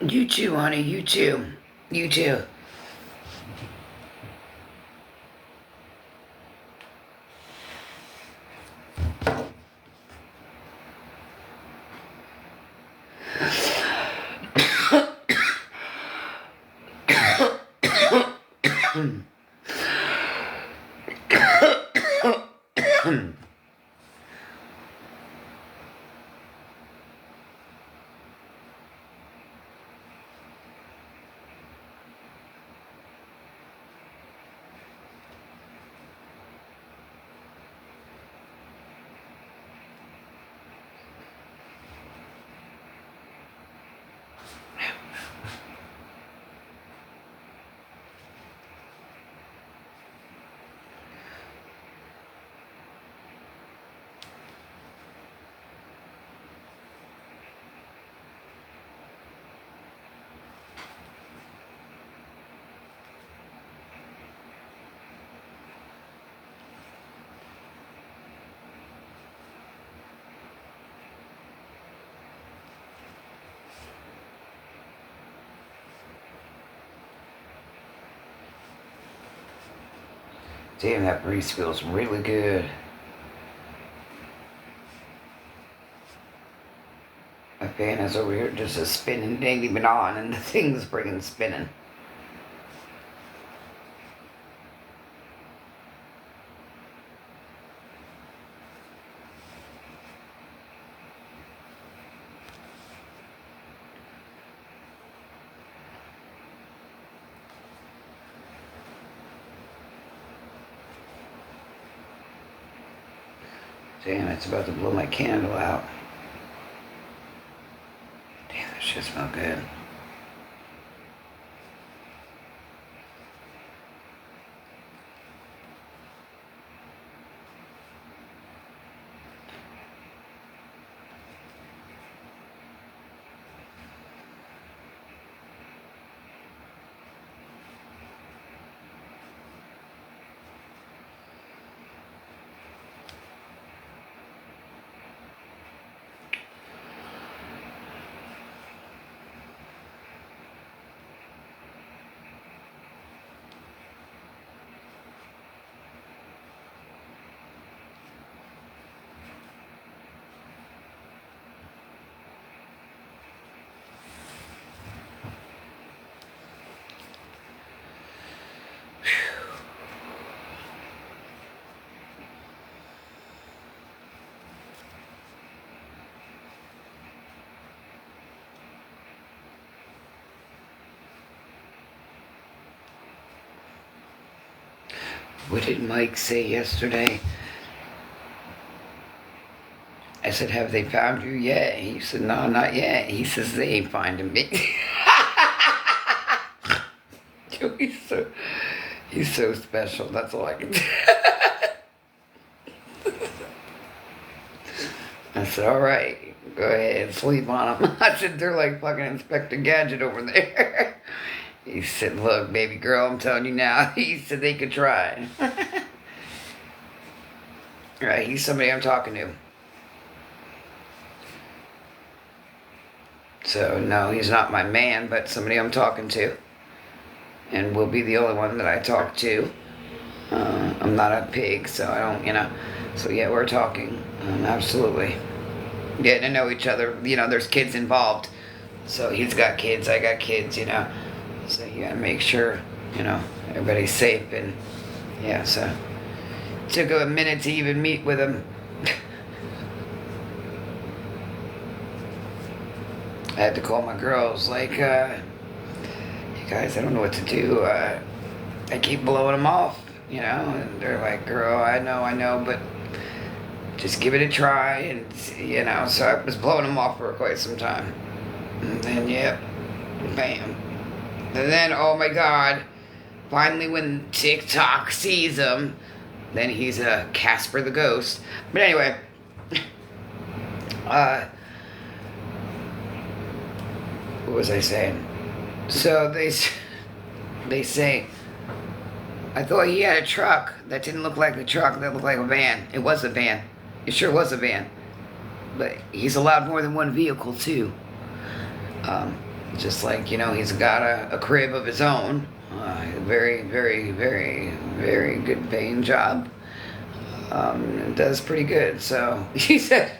You too, honey. You too. You too. Damn, that breeze feels really good. My fan is over here just a spinning, it ain't even on, and the thing's friggin' spinning. Damn, it's about to blow my candle out. Damn, that shit smells good. What did Mike say yesterday? I said, have they found you yet? He said, no, not yet. He says, they ain't finding me. he's so special. That's all I can do. I said, all right, go ahead and sleep on them. I said, they're like fucking Inspector Gadget over there. He said, look, baby girl, I'm telling you now. He said they could try. Right, he's somebody I'm talking to. So, no, he's not my man, but somebody I'm talking to. And will be the only one that I talk to. I'm not a pig, so I don't, So, yeah, we're talking. Absolutely. Getting to know each other. There's kids involved. So, he's got kids, I got kids, So, you gotta make sure, everybody's safe. And, yeah, so. Took a minute to even meet with him. I had to call my girls, like, you guys, I don't know what to do. I keep blowing them off, and they're like, girl, I know, but just give it a try, and, so I was blowing them off for quite some time. And then, yep, bam. And then, oh my God, finally when TikTok sees him, then he's a Casper the Ghost. But anyway, what was I saying? So they say, I thought he had a truck that didn't look like a truck, that looked like a van. It was a van. It sure was a van. But he's allowed more than one vehicle too. Just like, he's got a crib of his own. Very, very, very, very good paying job. Does pretty good. So he said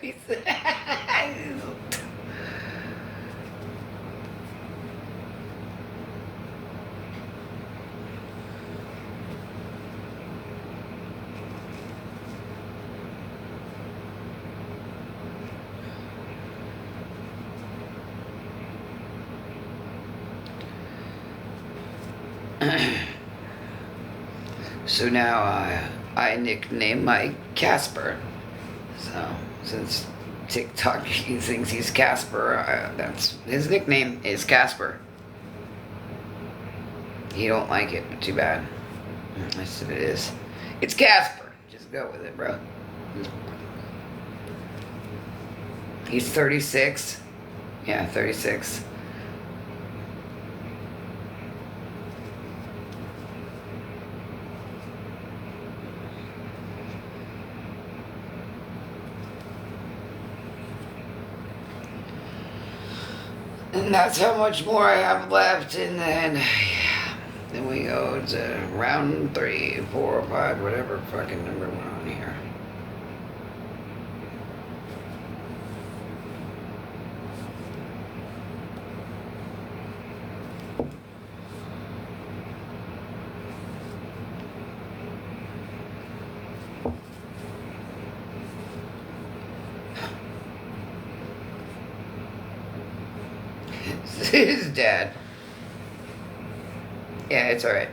so now I nickname Mike Casper. So since TikTok he thinks he's Casper, that's his nickname is Casper. He don't like it, but too bad. I said it is. It's Casper. Just go with it, bro. He's 36. Yeah, 36. And that's how much more I have left, and then Then we go to round 3, 4, 5, whatever fucking number we're on here. His dad. Yeah, it's alright.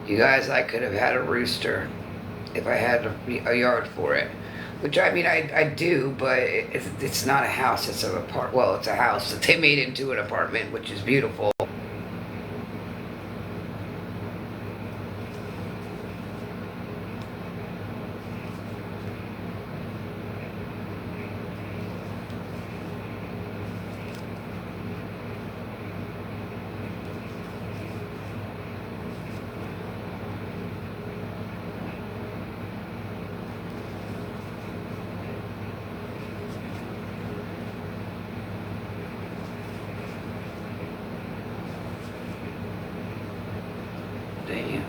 You guys, I could have had a rooster if I had a yard for it. Which, I mean, I do, but it's not a house. It's well, it's a house that they made into an apartment, which is beautiful. Damn.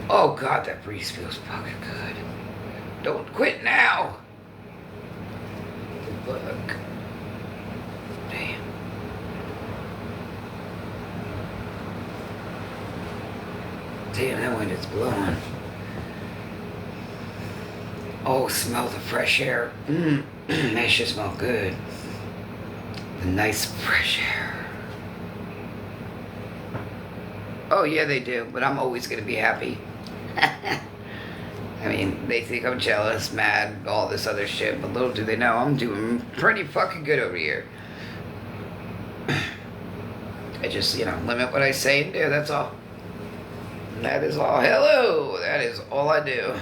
Oh god, that breeze feels fucking good. Don't quit now. Fuck. Damn. Damn, that wind is blowing. Oh, smell the fresh air. That should smell good. The nice fresh air. Oh, yeah, they do, but I'm always going to be happy. I mean, they think I'm jealous, mad, all this other shit, but little do they know I'm doing pretty fucking good over here. I just, limit what I say and do, that's all. That is all. Hello! That is all I do.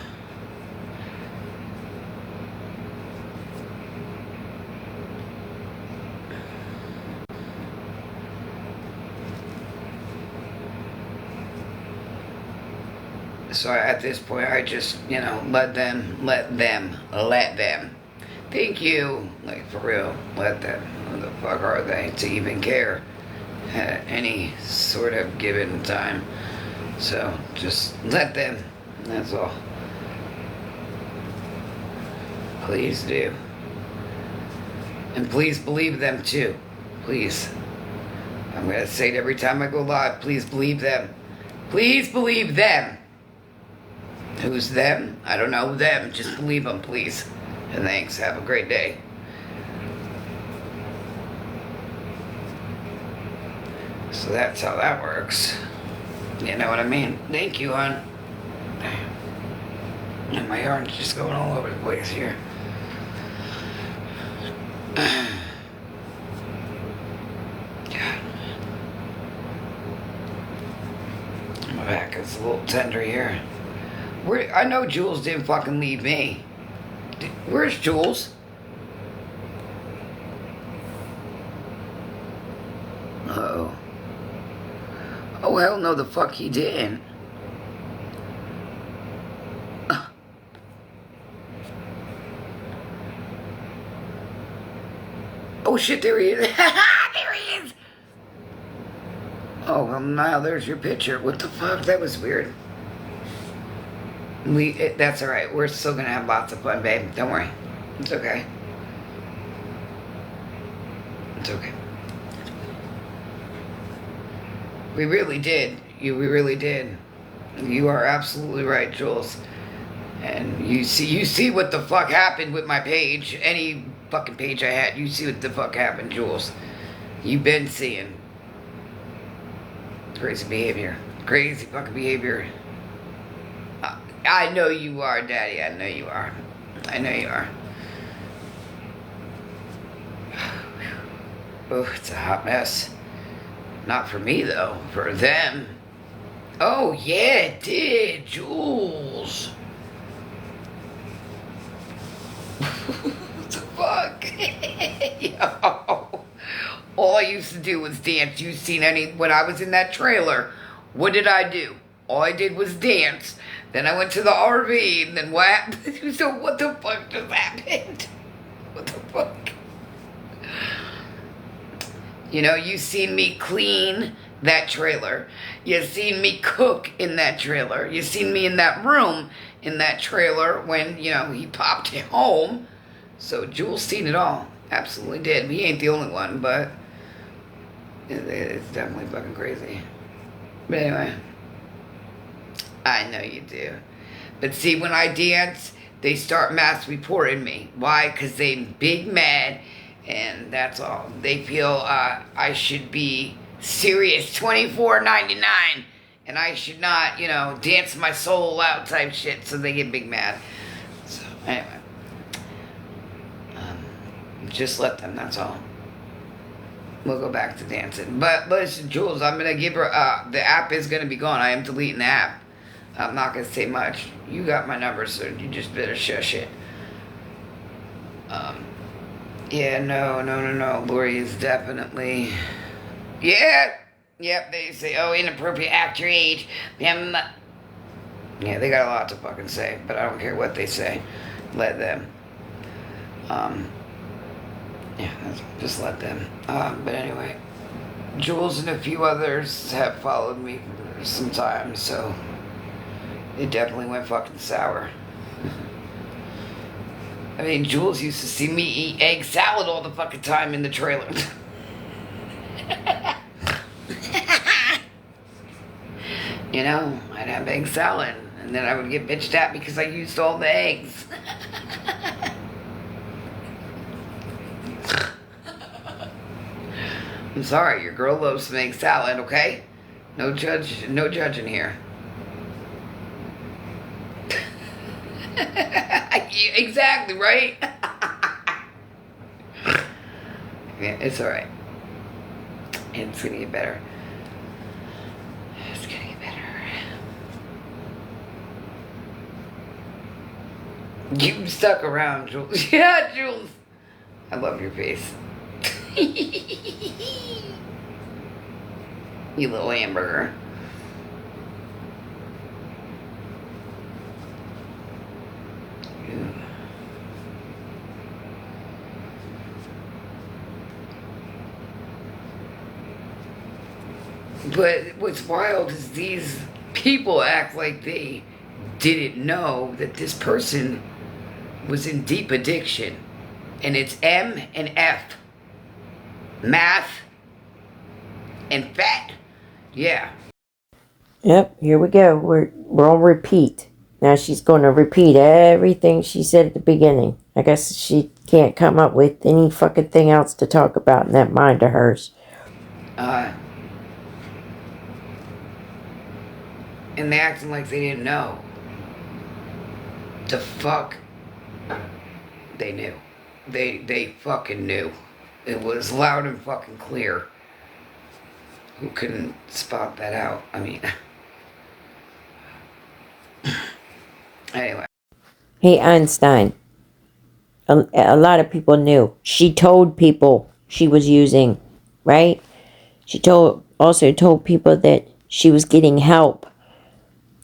So at this point, I just, let them. Thank you. Like, for real, let them. Who the fuck are they to even care at any sort of given time? So, just let them. That's all. Please do. And please believe them, too. Please. I'm going to say it every time I go live. Please believe them. Please believe them. Who's them? I don't know them. Just believe them, please. And thanks. Have a great day. So that's how that works. You know what I mean? Thank you, hon. And my yarn's just going all over the place here. God. My back is a little tender here. I know Jules didn't fucking leave me. Where's Jules? Uh-oh. Oh, hell no, the fuck he didn't. Oh shit, there he is. There he is! Oh, well, now there's your picture. What the fuck? That was weird. That's alright. We're still gonna have lots of fun, babe. Don't worry. It's okay. It's okay. We really did. We really did. You are absolutely right, Jules. And you see what the fuck happened with my page. Any fucking page I had, you see what the fuck happened, Jules. You've been seeing. Crazy behavior. Crazy fucking behavior. I know you are, Daddy. I know you are. I know you are. Oh, it's a hot mess. Not for me, though. For them. Oh, yeah, it did, Jules. What the fuck? Yo. All I used to do was dance. You seen any... When I was in that trailer, What did I do? All I did was dance. Then I went to the RV, and then what? So what the fuck just happened? What the fuck? You know, you seen me clean that trailer. You seen me cook in that trailer. You seen me in that room in that trailer when, you know, he popped it home. So Jules seen it all. Absolutely did. He ain't the only one, but it's definitely fucking crazy. But anyway, I know you do. But see, when I dance, they start mass reporting me. Why? Because they big mad, and that's all. They feel I should be serious $24.99, and I should not, you know, dance my soul out type shit, so they get big mad. So, anyway. Just let them, that's all. We'll go back to dancing. But listen, Jules, I'm going to give her, the app is going to be gone. I am deleting the app. I'm not going to say much. You got my number, so you just better shush it. Yeah, no. Lori is definitely... Yeah! Yep, they say, oh, inappropriate after age. Yeah, they got a lot to fucking say, but I don't care what they say. Let them. Yeah, just let them. But anyway, Jules and a few others have followed me for some time, so it definitely went fucking sour. I mean, Jules used to see me eat egg salad all the fucking time in the trailer. You know, I'd have egg salad, and then I would get bitched at because I used all the eggs. I'm sorry, your girl loves to make salad, okay? No judging here. Exactly, right? Yeah, it's alright. It's gonna get better. It's gonna get better. You stuck around, Jules. Yeah, Jules. I love your face. You little hamburger. But what's wild is these people act like they didn't know that this person was in deep addiction. And it's M and F. Math and fat. Yeah. Yep, here we go. We're on repeat. Now she's going to repeat everything she said at the beginning. I guess she can't come up with any fucking thing else to talk about in that mind of hers. And they acting like they didn't know. The fuck? They knew. They fucking knew. It was loud and fucking clear. Who couldn't spot that out? I mean... Anyway. Hey, Einstein. A lot of people knew. She told people she was using, right? She also told people that she was getting help.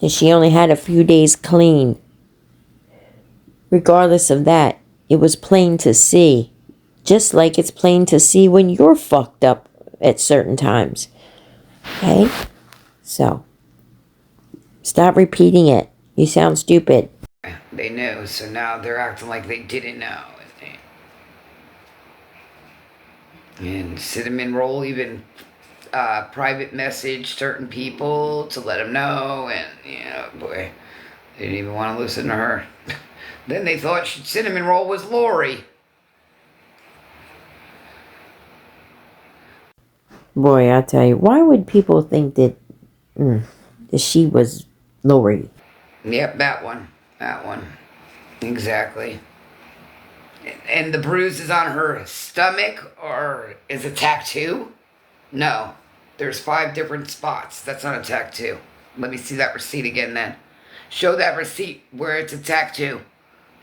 And she only had a few days clean. Regardless of that, it was plain to see. Just like it's plain to see when you're fucked up at certain times. Okay? So, stop repeating it. You sound stupid. They knew, so now they're acting like they didn't know. And Cinnamon Roll even private message certain people to let them know, and, you know, boy, they didn't even want to listen to her. Then they thought Cinnamon Roll was Lori. Boy, I tell you, why would people think that she was Lori? Yep, that one. Exactly. And the bruise is on her stomach, or is it tattoo? No. There's 5 different spots. That's not a tattoo. Let me see that receipt again then. Show that receipt where it's a tattoo.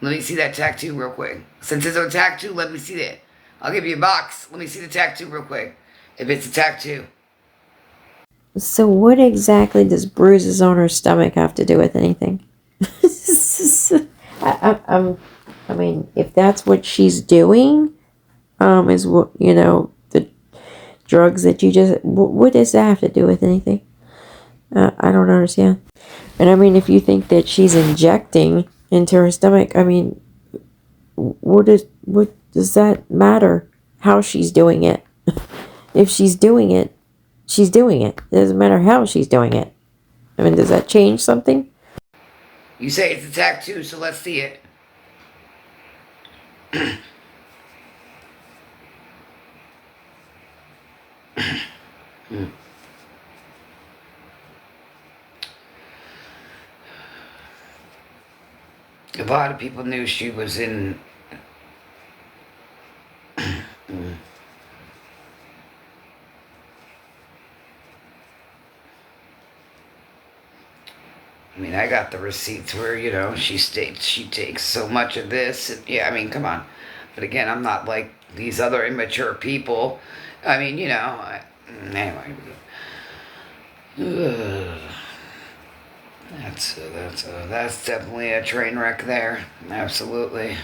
Let me see that tattoo real quick. Since it's a tattoo, let me see that. I'll give you a box. Let me see the tattoo real quick. If it's a tattoo. So what exactly does bruises on her stomach have to do with anything? I mean, if that's what she's doing, is what, the drugs that you just, what does that have to do with anything? I don't understand. And I mean, if you think that she's injecting into her stomach, I mean, what does that matter? How she's doing it? If she's doing it, she's doing it. It doesn't matter how she's doing it. I mean, does that change something? You say it's a tattoo, so let's see it. A lot of people knew she was in. I mean, I got the receipts where, she states she takes so much of this. And, yeah, I mean, come on. But again, I'm not like these other immature people. I mean, anyway. Ugh. That's definitely a train wreck there. Absolutely.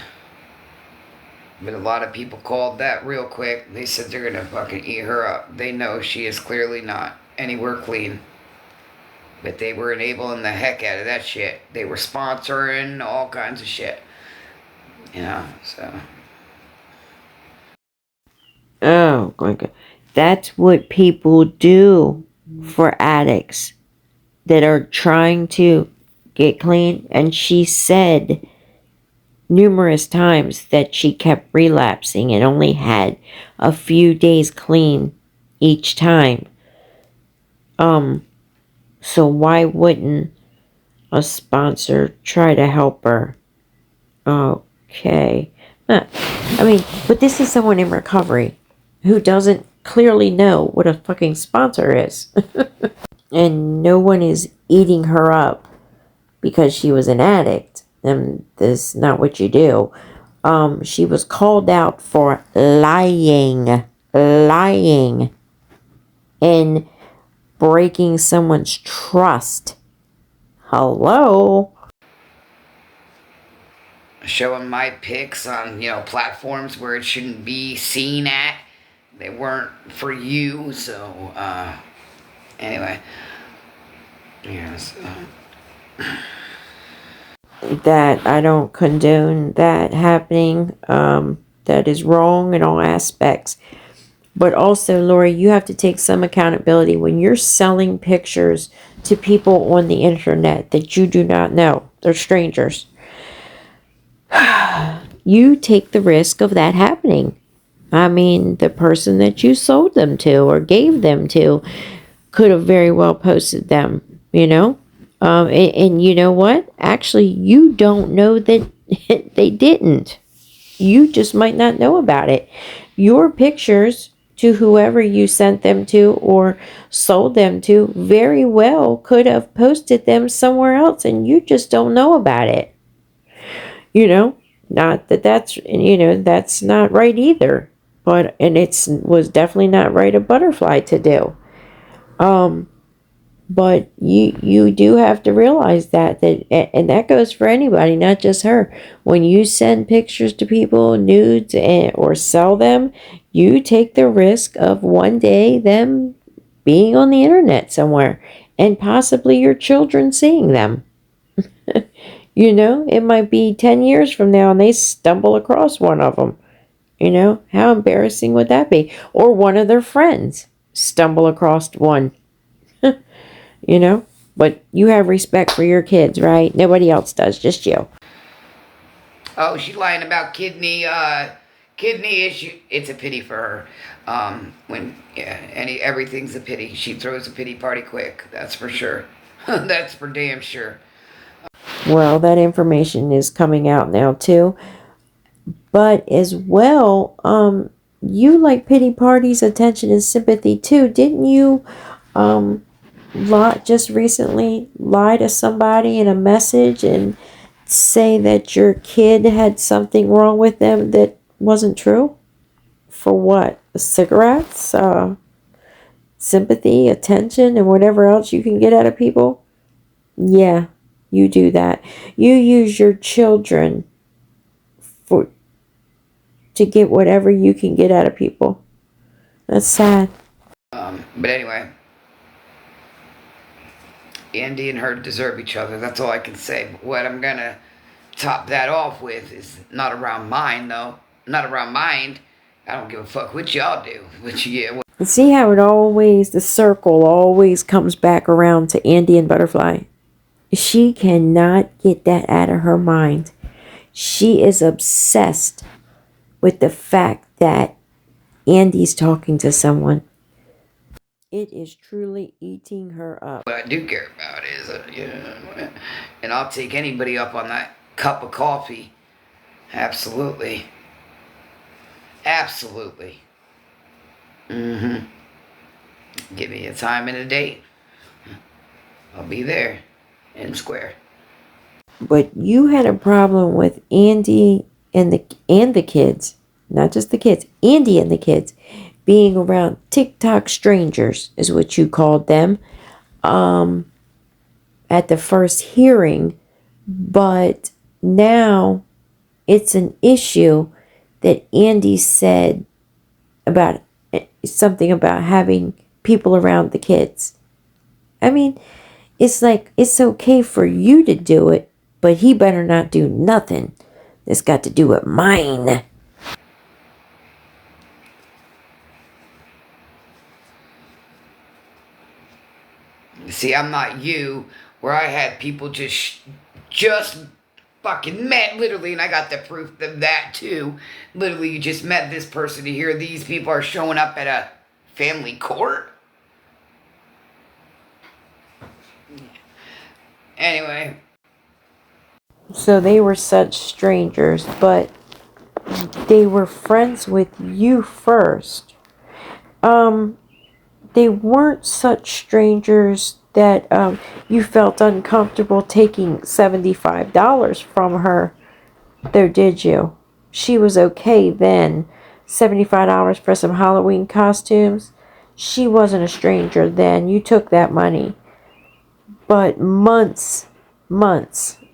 But a lot of people called that real quick. They said they're gonna fucking eat her up. They know she is clearly not anywhere clean. But they were enabling the heck out of that shit. They were sponsoring all kinds of shit. So. Oh, my God. That's what people do for addicts that are trying to get clean. And she said numerous times that she kept relapsing and only had a few days clean each time. So why wouldn't a sponsor try to help her? Okay. I mean, but this is someone in recovery who doesn't clearly know what a fucking sponsor is. And no one is eating her up because she was an addict. And that's not what you do. She was called out for lying, and breaking someone's trust. Hello? Showing my pics on, platforms where it shouldn't be seen at. They weren't for you, so, anyway. Yes. That I don't condone that happening. That is wrong in all aspects. But also, Lori, you have to take some accountability when you're selling pictures to people on the internet that you do not know. They're strangers. You take the risk of that happening. I mean, the person that you sold them to or gave them to could have very well posted them. And you know what? Actually, you don't know that they didn't. You just might not know about it. Your pictures to whoever you sent them to or sold them to very well could have posted them somewhere else and you just don't know about it. Not that that's not right either. And it's was definitely not right a butterfly to do. But you do have to realize that and that goes for anybody, not just her. When you send pictures to people, nudes, or sell them, you take the risk of one day them being on the internet somewhere and possibly your children seeing them. It might be 10 years from now and they stumble across one of them. How embarrassing would that be? Or one of their friends stumble across one. But you have respect for your kids, right? Nobody else does, just you. Oh, she's lying about kidney issue. It's a pity for her. Everything's a pity. She throws a pity party quick. That's for sure. That's for damn sure. Well, that information is coming out now too. But as well, you like pity parties, attention, and sympathy too, didn't you? Just recently lie to somebody in a message and say that your kid had something wrong with them that wasn't true? For what? Cigarettes? sympathy, attention, and whatever else you can get out of people, yeah, you do that. You use your children for to get whatever you can get out of people. That's sad. But anyway, Andy and her deserve each other. That's all I can say. But what I'm gonna top that off with is not around mine, though. Not around mine. I don't give a fuck what y'all do. But yeah. And see how it always, the circle always comes back around to Andy and Butterfly. She cannot get that out of her mind. She is obsessed with the fact that Andy's talking to someone. It is truly eating her up. What I do care about is, and I'll take anybody up on that cup of coffee. Absolutely. Absolutely. Mm-hmm. Give me a time and a date. I'll be there in square. But you had a problem with Andy and the kids, not just the kids, Andy and the kids being around TikTok strangers is what you called them at the first hearing, but now it's an issue that Andy said about something about having people around the kids. I mean, it's like it's okay for you to do it, but he better not do nothing that's got to do with mine. See, I'm not you, where I had people just fucking met, literally, and I got the proof of that too. Literally, you just met this person to hear these people are showing up at a family court. Anyway. So they were such strangers, but they were friends with you first. They weren't such strangers that you felt uncomfortable taking $75 from her, though, did you? She was okay then. $75 for some Halloween costumes. She wasn't a stranger then. You took that money. But months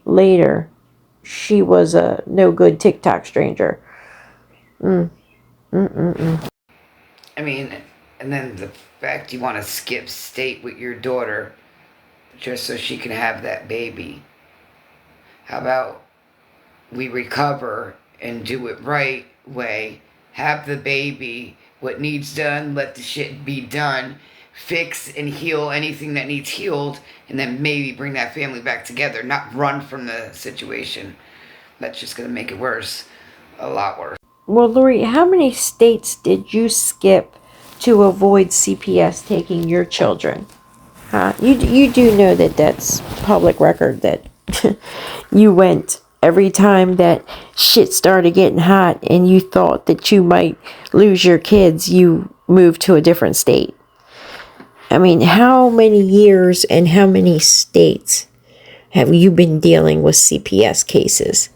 later, she was a no good TikTok stranger. I mean, and then the fact you want to skip state with your daughter just so she can have that baby. How about we recover and do it right way, have the baby, what needs done, let the shit be done, fix and heal anything that needs healed, and then maybe bring that family back together, not run from the situation. That's just going to make it worse. A lot worse. Well, Lori, how many states did you skip to avoid CPS taking your children? Huh? You do know that that's public record that you went every time that shit started getting hot and you thought that you might lose your kids, you moved to a different state. I mean, how many years and how many states have you been dealing with CPS cases?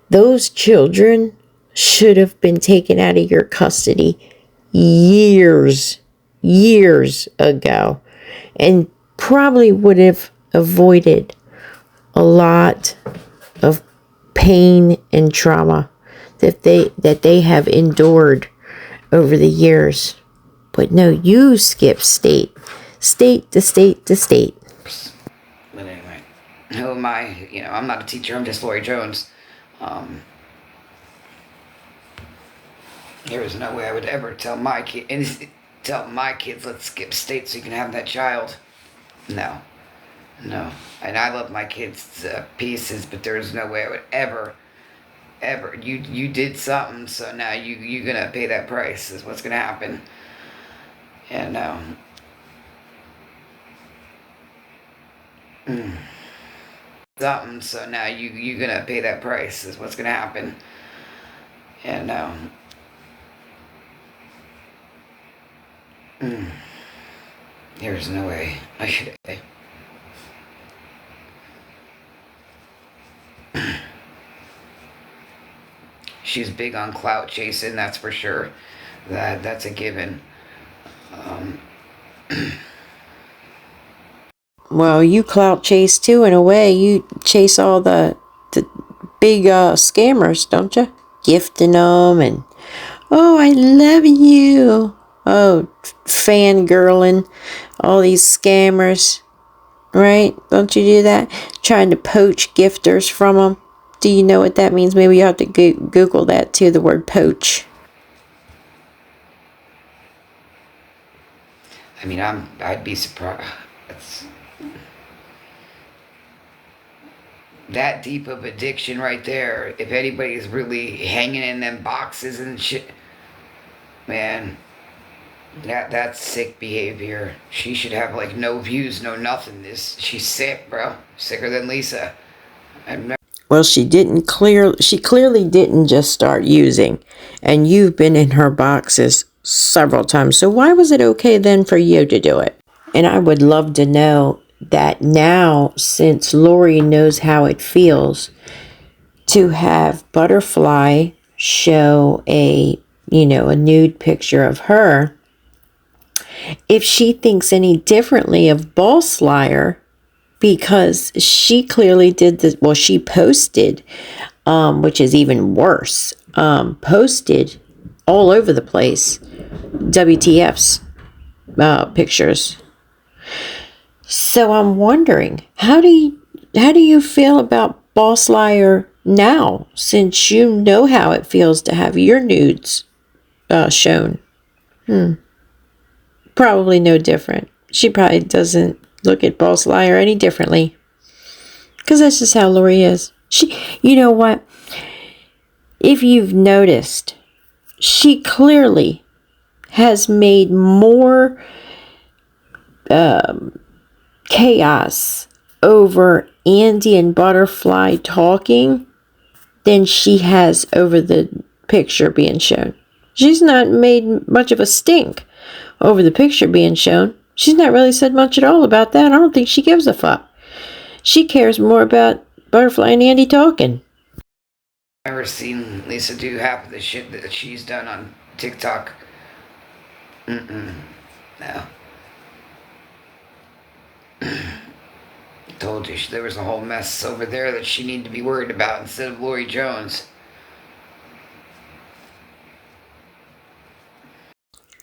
Those children should have been taken out of your custody years ago, and probably would have avoided a lot of pain and trauma that they have endured over the years. But no, you skip state to state to state. But anyway, who am I? I'm not a teacher. I'm just Lori Jones. There is no way I would ever tell my kids, let's skip state so you can have that child. No. And I love my kids to pieces, but there is no way I would ever. You did something, so now you're gonna pay that price. Is what's gonna happen. And something, so now you're gonna pay that price. Is what's gonna happen. And there's no way I should. She's big on clout chasing, that's for sure. That's a given. Well, you clout chase too, in a way. You chase all the big scammers, don't you? Gifting them and, oh, I love you. Oh, fangirling all these scammers, right? Don't you do that? Trying to poach gifters from them. Do you know what that means? Maybe you have to Google that too, the word poach. I mean, I'd be surprised. It's that deep of addiction right there. If anybody's really hanging in them boxes and shit, man, that's sick behavior. She should have like no views, no nothing. She's sick, bro. Sicker than Lisa. I've never. Well, she clearly didn't just start using, and you've been in her boxes several times. So why was it okay then for you to do it? And I would love to know that now, since Lori knows how it feels to have Butterfly show a nude picture of her, if she thinks any differently of Boss Liar, because she clearly did this. Well, she posted, which is even worse, posted all over the place WTF's pictures. So I'm wondering, how do you feel about Boss Liar now, since you know how it feels to have your nudes shown? Probably no different. She probably doesn't look at Boss Liar any differently. Because that's just how Lori is. You know what? If you've noticed, she clearly has made more chaos over Andy and Butterfly talking than she has over the picture being shown. She's not made much of a stink over the picture being shown. She's not really said much at all about that. I don't think she gives a fuck. She cares more about Butterfly and Andy talking. Never seen Lisa do half of the shit that she's done on TikTok. No. Told you there was a whole mess over there that she needed to be worried about instead of Lori Jones.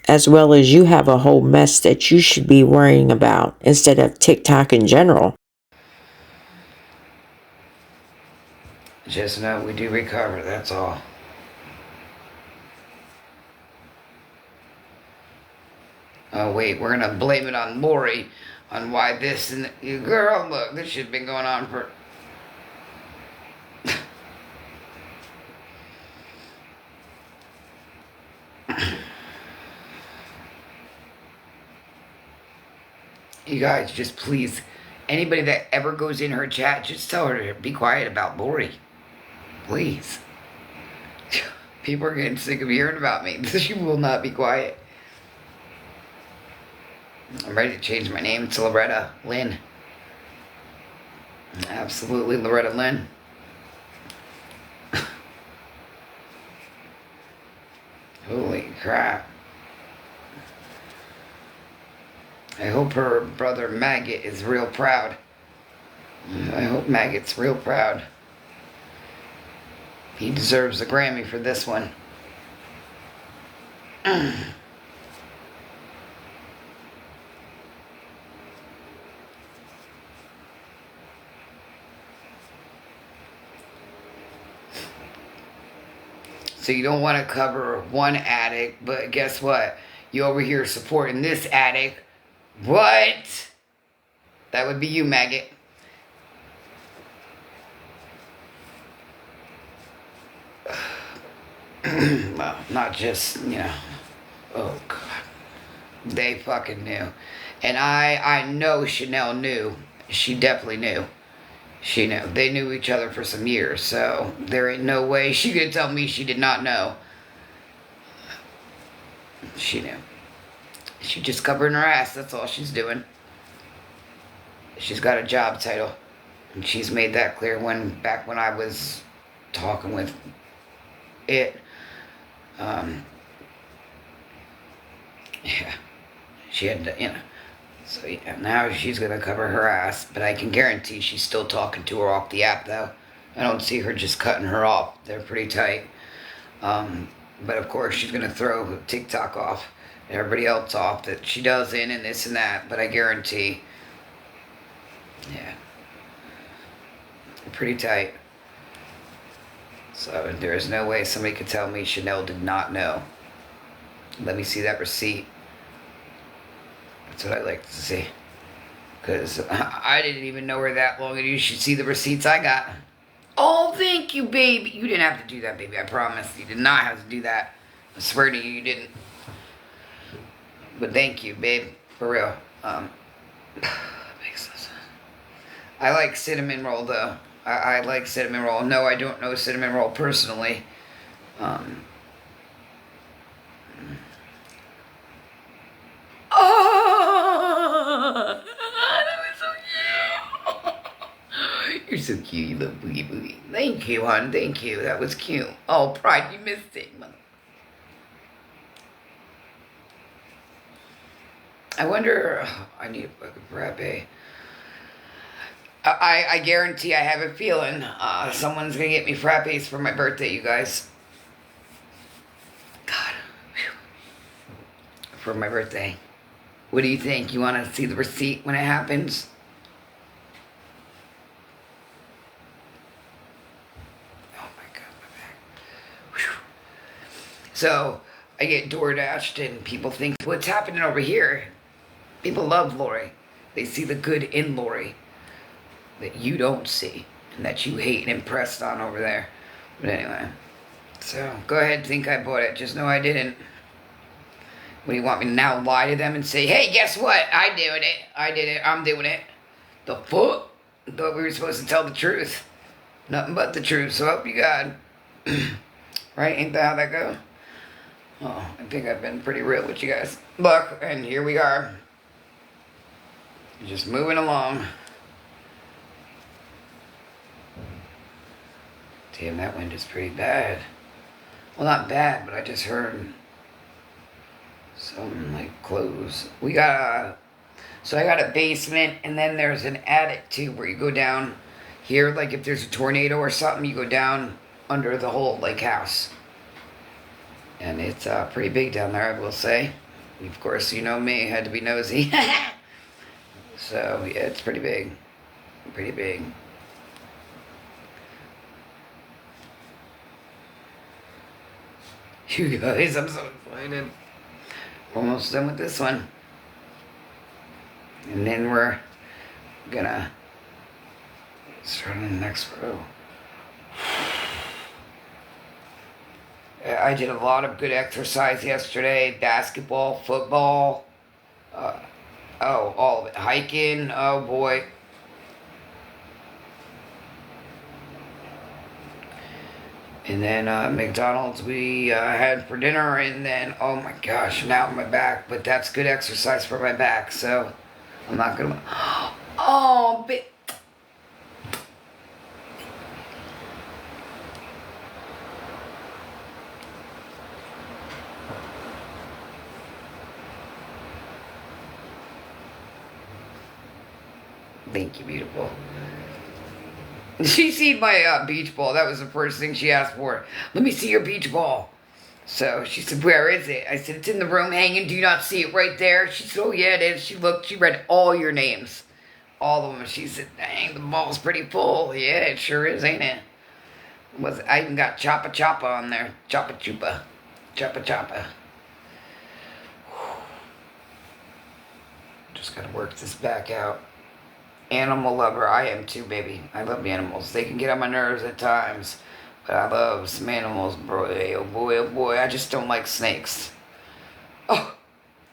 As well as you have a whole mess that you should be worrying about instead of TikTok in general. Just know we do recover, that's all. Oh wait, we're gonna blame it on Lori on why this and girl, look, this shit's been going on for. You guys, just please, anybody that ever goes in her chat, just tell her to be quiet about Lori. Please. People are getting sick of hearing about me. She will not be quiet. I'm ready to change my name to Loretta Lynn. Absolutely, Loretta Lynn. Holy crap. I hope her brother Maggot is real proud. I hope Maggot's real proud. He deserves a Grammy for this one. So you don't want to cover one addict, but guess what? You over here supporting this addict. What? That would be you, Maggot. Well, not just, oh God. They fucking knew. And I know Chanel knew. She definitely knew. She knew. They knew each other for some years, so there ain't no way she could tell me she did not know. She knew. She just covering her ass, that's all she's doing. She's got a job title. And she's made that clear back when I was talking with it. Yeah. She had to, So yeah, now she's gonna cover her ass, but I can guarantee she's still talking to her off the app though. I don't see her just cutting her off. They're pretty tight. But of course she's gonna throw TikTok off, and everybody else off that she doesn't, and this and that. But I guarantee, yeah, pretty tight. So there is no way somebody could tell me Chanel did not know. Let me see that receipt. That's what I like to see. Because I didn't even know her that long, and you should see the receipts I got. Oh, thank you, baby. You didn't have to do that, baby. I promise. You did not have to do that. I swear to you, you didn't. But thank you, babe. For real. Makes sense. I like cinnamon roll, though. I like cinnamon roll. No, I don't know cinnamon roll personally. Oh, that was so cute. You're so cute, you little boogie boogie. Thank you, hon. Thank you. That was cute. Oh, Pride, you missed it, mother. I wonder. I need a fucking frappe. I guarantee I have a feeling someone's gonna get me frappes for my birthday, you guys. God. Whew. For my birthday. What do you think? You want to see the receipt when it happens? Oh my God, my back. Whew. So, I get DoorDashed and people think, what's happening over here? People love Lori. They see the good in Lori that you don't see and that you hate and impressed on over there. But anyway, so go ahead and think I bought it. Just know I didn't. What do you want me to now lie to them and say, hey, guess what? I did it. I did it. I'm doing it. The fuck? I thought we were supposed to tell the truth. Nothing but the truth. So help you God. Right? Ain't that how that goes? Oh, I think I've been pretty real with you guys. Look, and here we are. Just moving along. Damn, that wind is pretty bad. Well, not bad, but I just heard something like close. We got so I got a basement, and then there's an attic too, where you go down here. Like if there's a tornado or something, you go down under the whole like house, and it's pretty big down there, I will say. Of course, you know me, had to be nosy. So yeah, it's pretty big, pretty big. You guys, I'm so excited. Almost done with this one. And then we're gonna start on the next row. I did a lot of good exercise yesterday. Basketball, football, all of it. Hiking, oh boy. And then McDonald's we had for dinner, and then, oh my gosh, now my back. But that's good exercise for my back, so I'm not going to... Oh, but... Thank you, beautiful. She seen my beach ball. That was the first thing she asked for. Let me see your beach ball. So she said, where is it? I said, it's in the room hanging. Do you not see it right there? She said, oh yeah, it is. She looked, she read all your names. All of them. She said, dang, the ball's pretty full. Yeah, it sure is, ain't it? I even got Choppa Choppa on there. Choppa Chupa. Choppa Choppa. Just gotta work this back out. Animal lover, I am too, baby. I love animals. They can get on my nerves at times, but I love some animals, boy. Oh boy, oh boy. I just don't like snakes. Oh,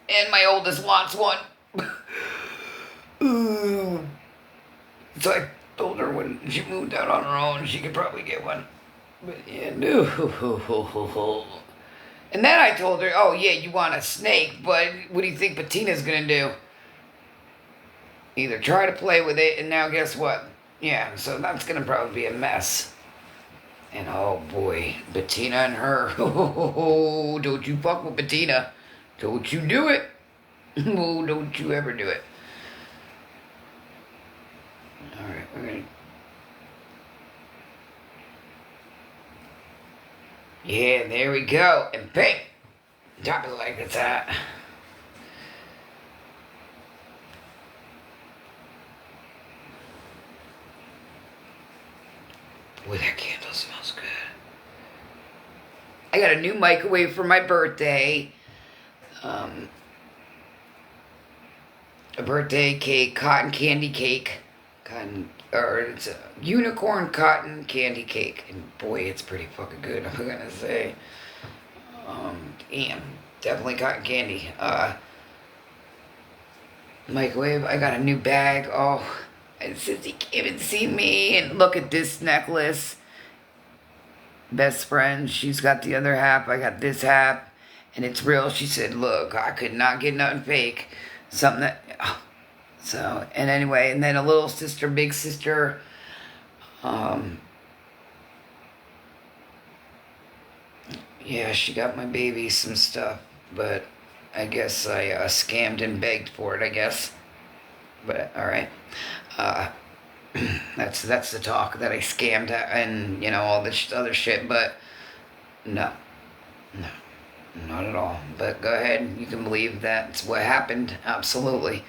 and my oldest wants one. Ooh. So I told her when she moved out on her own, she could probably get one. But yeah, no. And then I told her, oh yeah, you want a snake, but what do you think Bettina's gonna do? Either try to play with it, and now guess what? Yeah, so that's going to probably be a mess. And oh boy, Bettina and her. Oh, don't you fuck with Bettina. Don't you do it. Oh, don't you ever do it. Yeah, there we go. And bang! Drop it like it's at. Boy, that candle smells good. I got a new microwave for my birthday. Um, a birthday cake, cotton candy cake. Or it's a unicorn cotton candy cake. And boy, it's pretty fucking good, I'm gonna say. Damn. Definitely cotton candy. Microwave. I got a new bag. Oh, and since he came and see me, and look at this necklace. Best friend. She's got the other half. I got this half, and it's real. She said, "Look, I could not get nothing fake. Something that." Oh. So, and anyway, and then a little sister, big sister. Yeah, she got my baby some stuff, but I guess I scammed and begged for it. I guess, but all right. Uh, that's the talk that I scammed and all this other shit. But no, no, not at all. But go ahead, you can believe that's what happened. Absolutely.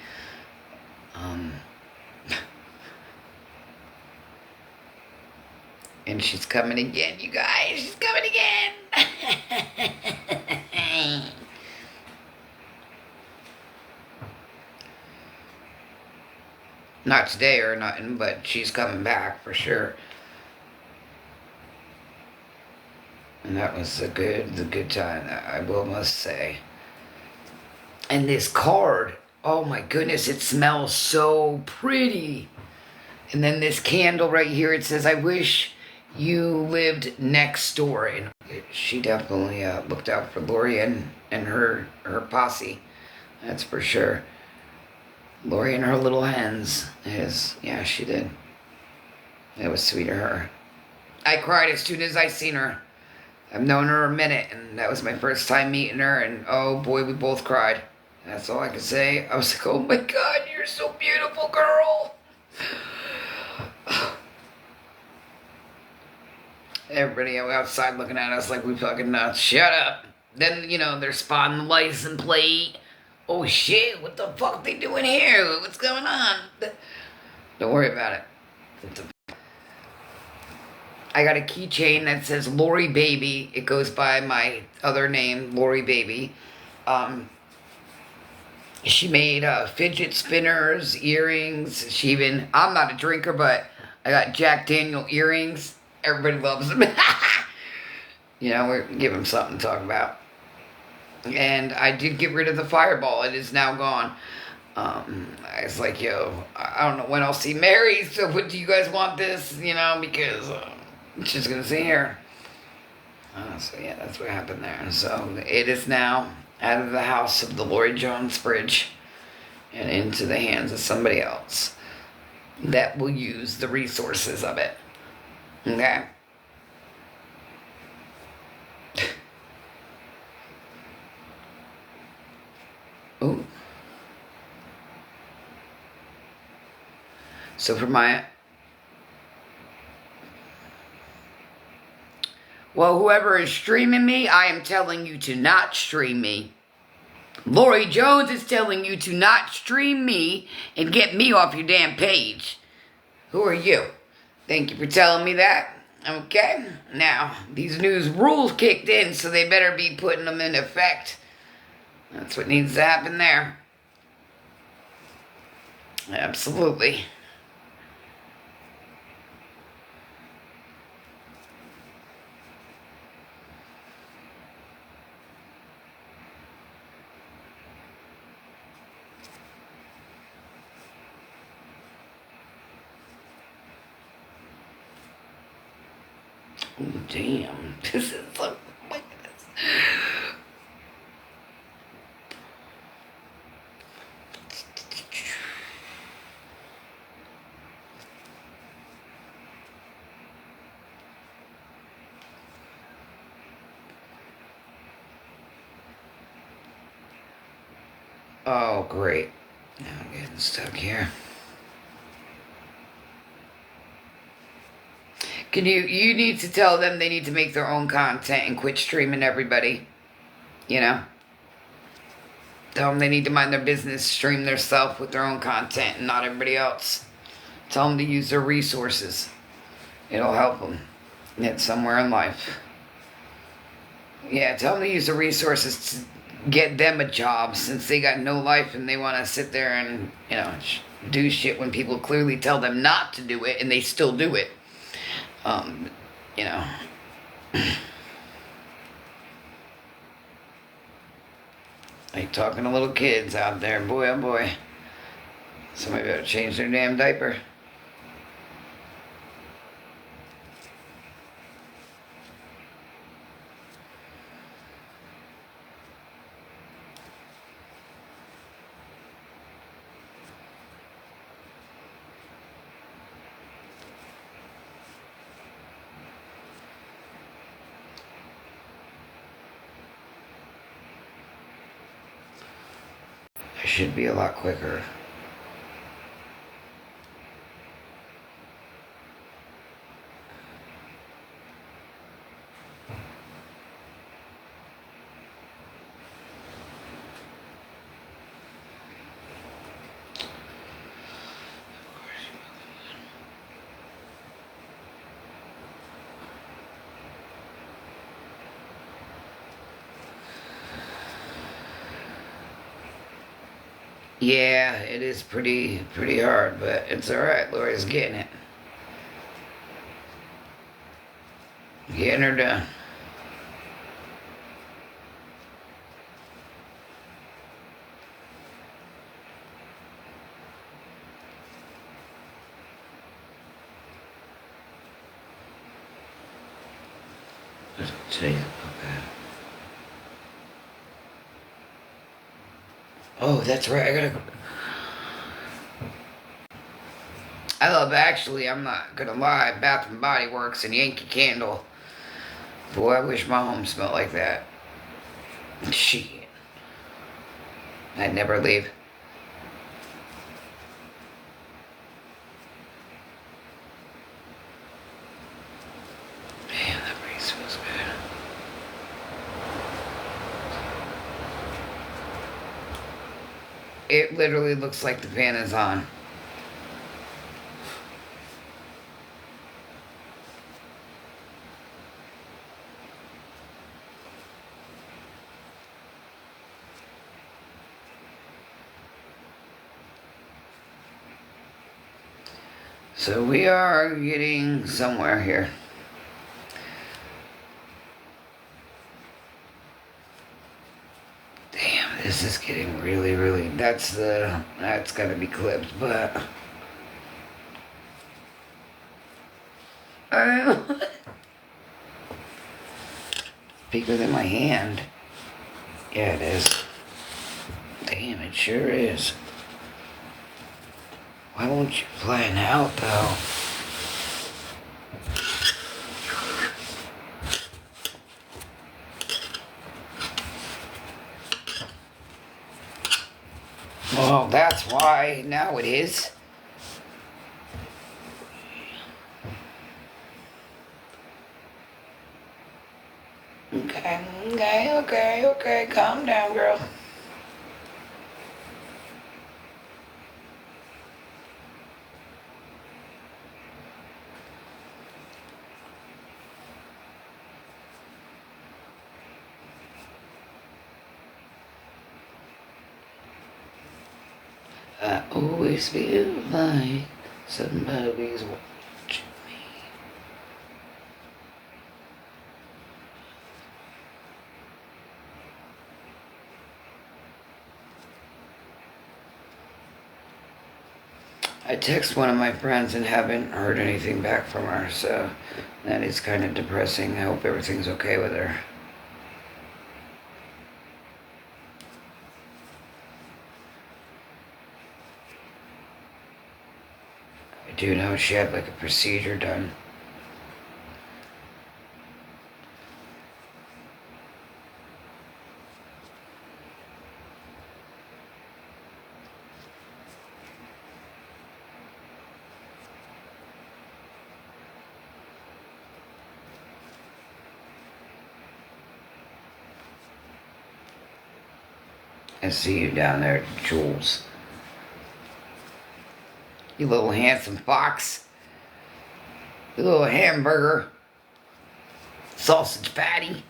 And she's coming again, you guys. She's coming again. Not today or nothing, but she's coming back for sure. And that was the good time, I will must say. And this card, oh my goodness, it smells so pretty. And then this candle right here, it says, "I wish you lived next door." And she definitely looked out for Lori and her posse. That's for sure. Lori and her little hens. Yeah, she did. It was sweet of her. I cried as soon as I seen her. I've known her a minute, and that was my first time meeting her, and oh boy, we both cried. That's all I can say. I was like, "Oh my God, you're so beautiful, girl." Everybody outside looking at us like we fucking nuts. Shut up. Then, they're spotting the license plate. Oh shit, what the fuck they doing here? What's going on? Don't worry about it. I got a keychain that says Lori Baby. It goes by my other name, Lori Baby. She made fidget spinners, earrings. I'm not a drinker, but I got Jack Daniel earrings. Everybody loves them. We give them something to talk about. And I did get rid of the fireball. It is now gone. I was like, yo, I don't know when I'll see Mary, so what do you guys want this? Because she's going to see her. So yeah, that's what happened there. So it is now out of the house of the Lori Jones fridge and into the hands of somebody else that will use the resources of it. Okay? Ooh. So for whoever is streaming me, I am telling you to not stream me. Lori Jones is telling you to not stream me and get me off your damn page. Who are you? Thank you for telling me that. Okay? Now, these new rules kicked in, so they better be putting them in effect. That's what needs to happen there. Absolutely. Oh, damn. This is so... my goodness. Oh, great. Now I'm getting stuck here. You need to tell them they need to make their own content and quit streaming everybody. You know? Tell them they need to mind their business, stream their stuff with their own content and not everybody else. Tell them to use their resources. It'll help them get somewhere in life. Yeah, tell them to use the resources to get them a job since they got no life and they want to sit there and, do shit when people clearly tell them not to do it and they still do it. You know. Like talking to little kids out there, boy oh boy. Somebody better change their damn diaper. I should be a lot quicker. Yeah, it is pretty hard, but it's alright. Lori's getting it. Getting her done. Today, okay. Oh, that's right. I love, actually, I'm not gonna lie, Bath and Body Works and Yankee Candle. Boy, I wish my home smelled like that. Shit. I'd never leave. Man, that breeze feels good. It literally looks like the fan is on. So we are getting somewhere here. Damn, this is getting really, that's gotta be clipped, but bigger than my hand. Yeah, it is. Damn, it sure is. Why won't you plan out, though? Well, that's why now it is. Okay, calm down, girl. I always feel like somebody's watching me. I text one of my friends and haven't heard anything back from her, so that is kind of depressing. I hope everything's okay with her. I do know she had like a procedure done. I see you down there, Jules. You little handsome fox. You little hamburger. Sausage patty.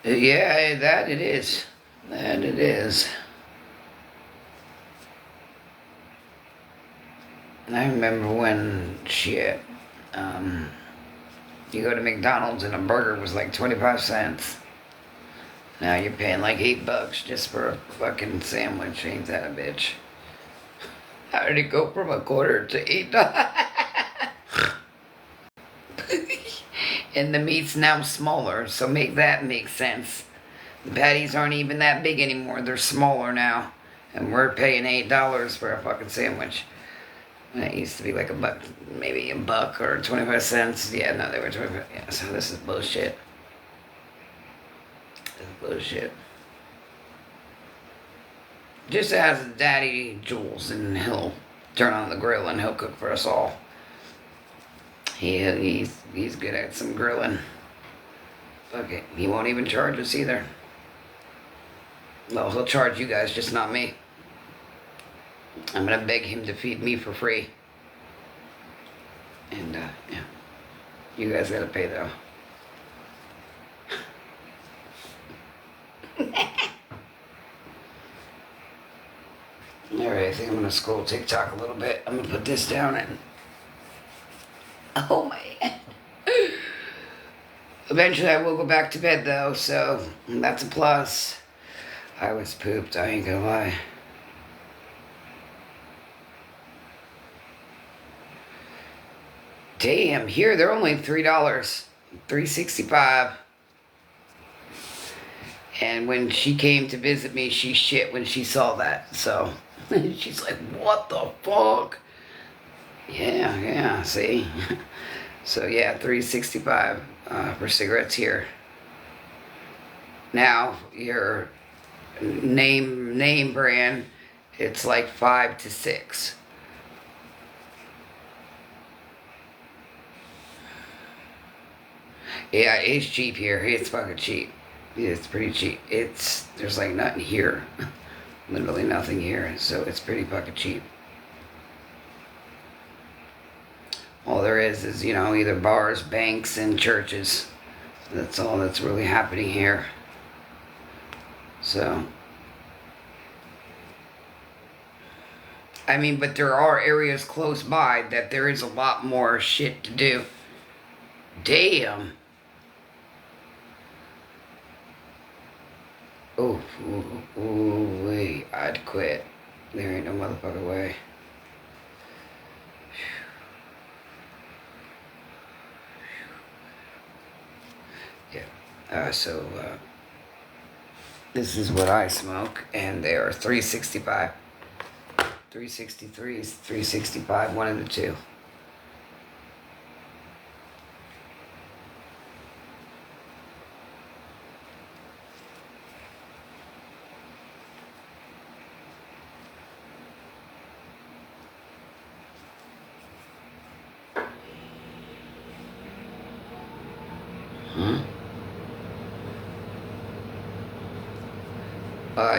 Yeah, that it is. That it is. I remember when shit, you go to McDonald's and a burger was like 25 cents. Now you're paying like $8 just for a fucking sandwich. Ain't that a bitch? How did it go from a quarter to $8? And the meat's now smaller, so make that make sense. The patties aren't even that big anymore. They're smaller now. And we're paying $8 for a fucking sandwich. And it used to be like a buck, maybe a buck or 25 cents. Yeah, no, they were 25. Yeah, so this is bullshit. This is bullshit. Just ask Daddy Jules and he'll turn on the grill and he'll cook for us all. He's good at some grilling. Fuck it. He won't even charge us either. Well, he'll charge you guys, just not me. I'm gonna beg him to feed me for free. And, yeah. You guys gotta pay, though. Alright, I think I'm gonna scroll TikTok a little bit. I'm gonna put this down and... Oh, man. Eventually I will go back to bed, though, so that's a plus. I was pooped, I ain't gonna lie. Damn, here they're only $3, $3.65. And when she came to visit me, she shit when she saw that. So she's like, "What the fuck?" Yeah, see. So yeah, $3.65 for cigarettes here. Now your name brand, it's like $5 to $6. Yeah, it's cheap here. It's fucking cheap. It's pretty cheap. There's like nothing here. Literally nothing here. So it's pretty fucking cheap. All there is, either bars, banks, and churches. That's all that's really happening here. So, I mean, but there are areas close by that there is a lot more shit to do. Damn. Oh, wait, I'd quit. There ain't no motherfucking way. Yeah, so, this is what I smoke, and they are $3.65. 363 is $3.65, one of the two.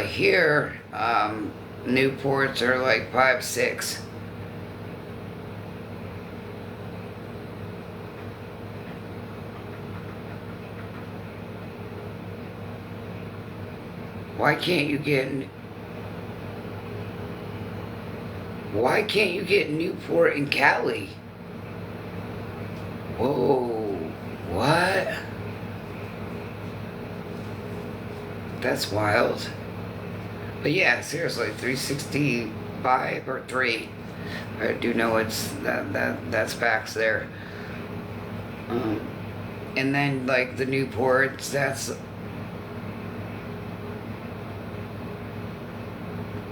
Here, Newports are like 5, 6. Why can't you get Newport in Cali? Whoa, what? That's wild. But yeah, seriously, 365 or 3. I do know it's that's facts there. And then like the Newports, that's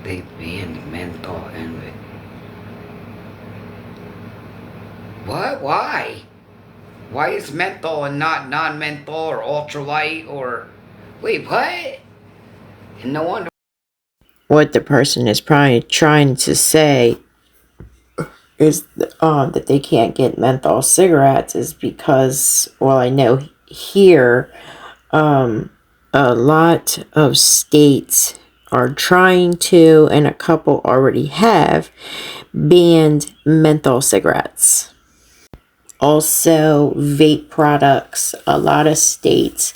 they banned menthol and what? Why? Why is menthol and not non-menthol or ultralight or Wait, what? And no wonder. What the person is probably trying to say is that they can't get menthol cigarettes is because, well, I know here a lot of states are trying to, and a couple already have, banned menthol cigarettes. Also, vape products. A lot of states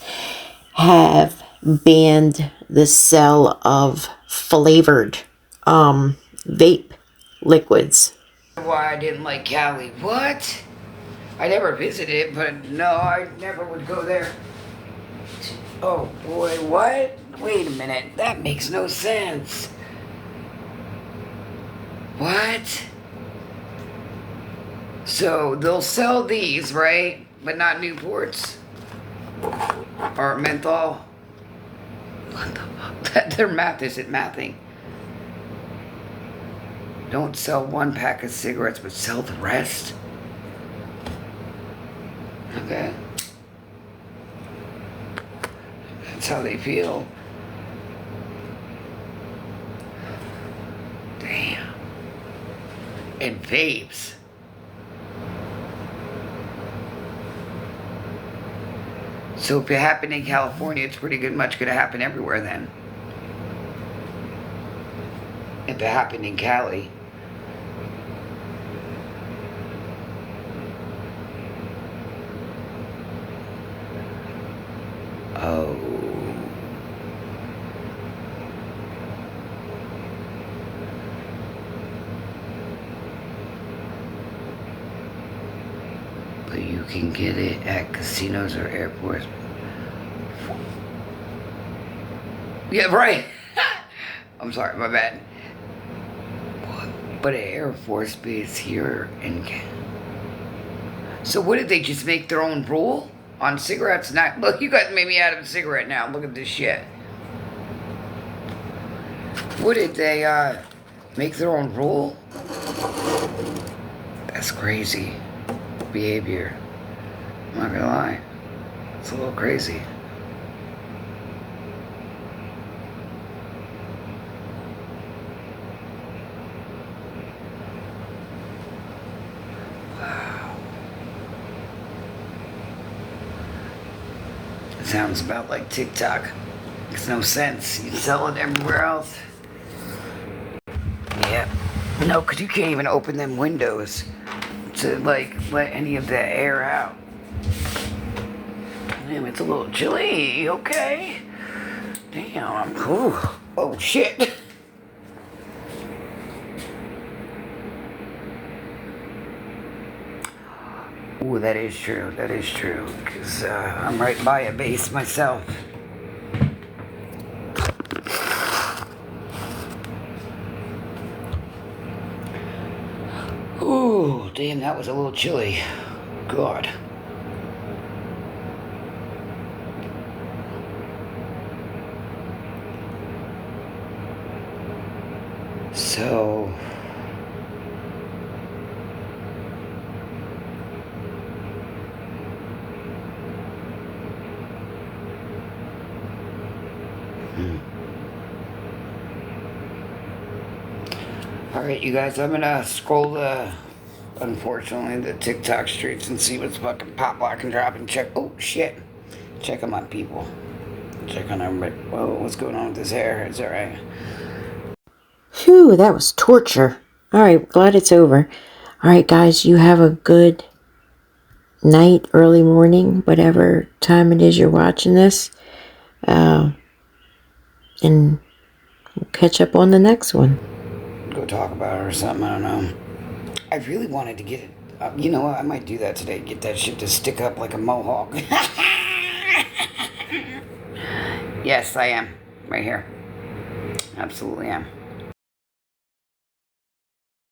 have banned the sale of flavored vape liquids. Why I didn't like Cali. What? I never visited, but no, I never would go there. Oh boy, what? Wait a minute. That makes no sense. What? So they'll sell these, right? But not Newports? Or menthol? What the fuck? Their math isn't mathing. Don't sell one pack of cigarettes, but sell the rest? Okay. That's how they feel. Damn. And vapes. So if it happened in California, it's pretty good, much going to happen everywhere then. If it happened in Cali. Oh. But you can get it at casinos or airports. Yeah, right. I'm sorry, my bad. But an Air Force Base here in Canada. So what did they just make their own rule on cigarettes? Not look, you guys made me out of a cigarette now. Look at this shit. What did they make their own rule? That's crazy behavior. I'm not gonna lie. It's a little crazy. Sounds about like TikTok. Makes no sense. You sell it everywhere else. Yeah. No, because you can't even open them windows to like let any of the air out. Damn, it's a little chilly. Okay. Damn, I'm cool. Oh shit. Ooh, that is true. That is true. Because I'm right by a base myself. Ooh, damn, that was a little chilly. God. So... Alright, you guys, I'm gonna scroll unfortunately, the TikTok streets and see what's fucking pop, lock, and drop and check. Oh, shit. Check on my people. Check on everybody. Whoa, what's going on with this hair? Is that right? Phew, that was torture. Alright, glad it's over. Alright, guys, you have a good night, early morning, whatever time it is you're watching this. And we'll catch up on the next one. Go talk about it or something, I don't know. I really wanted to get it. You know what? I might do that today. Get that shit to stick up like a mohawk. Yes, I am. Right here. Absolutely am.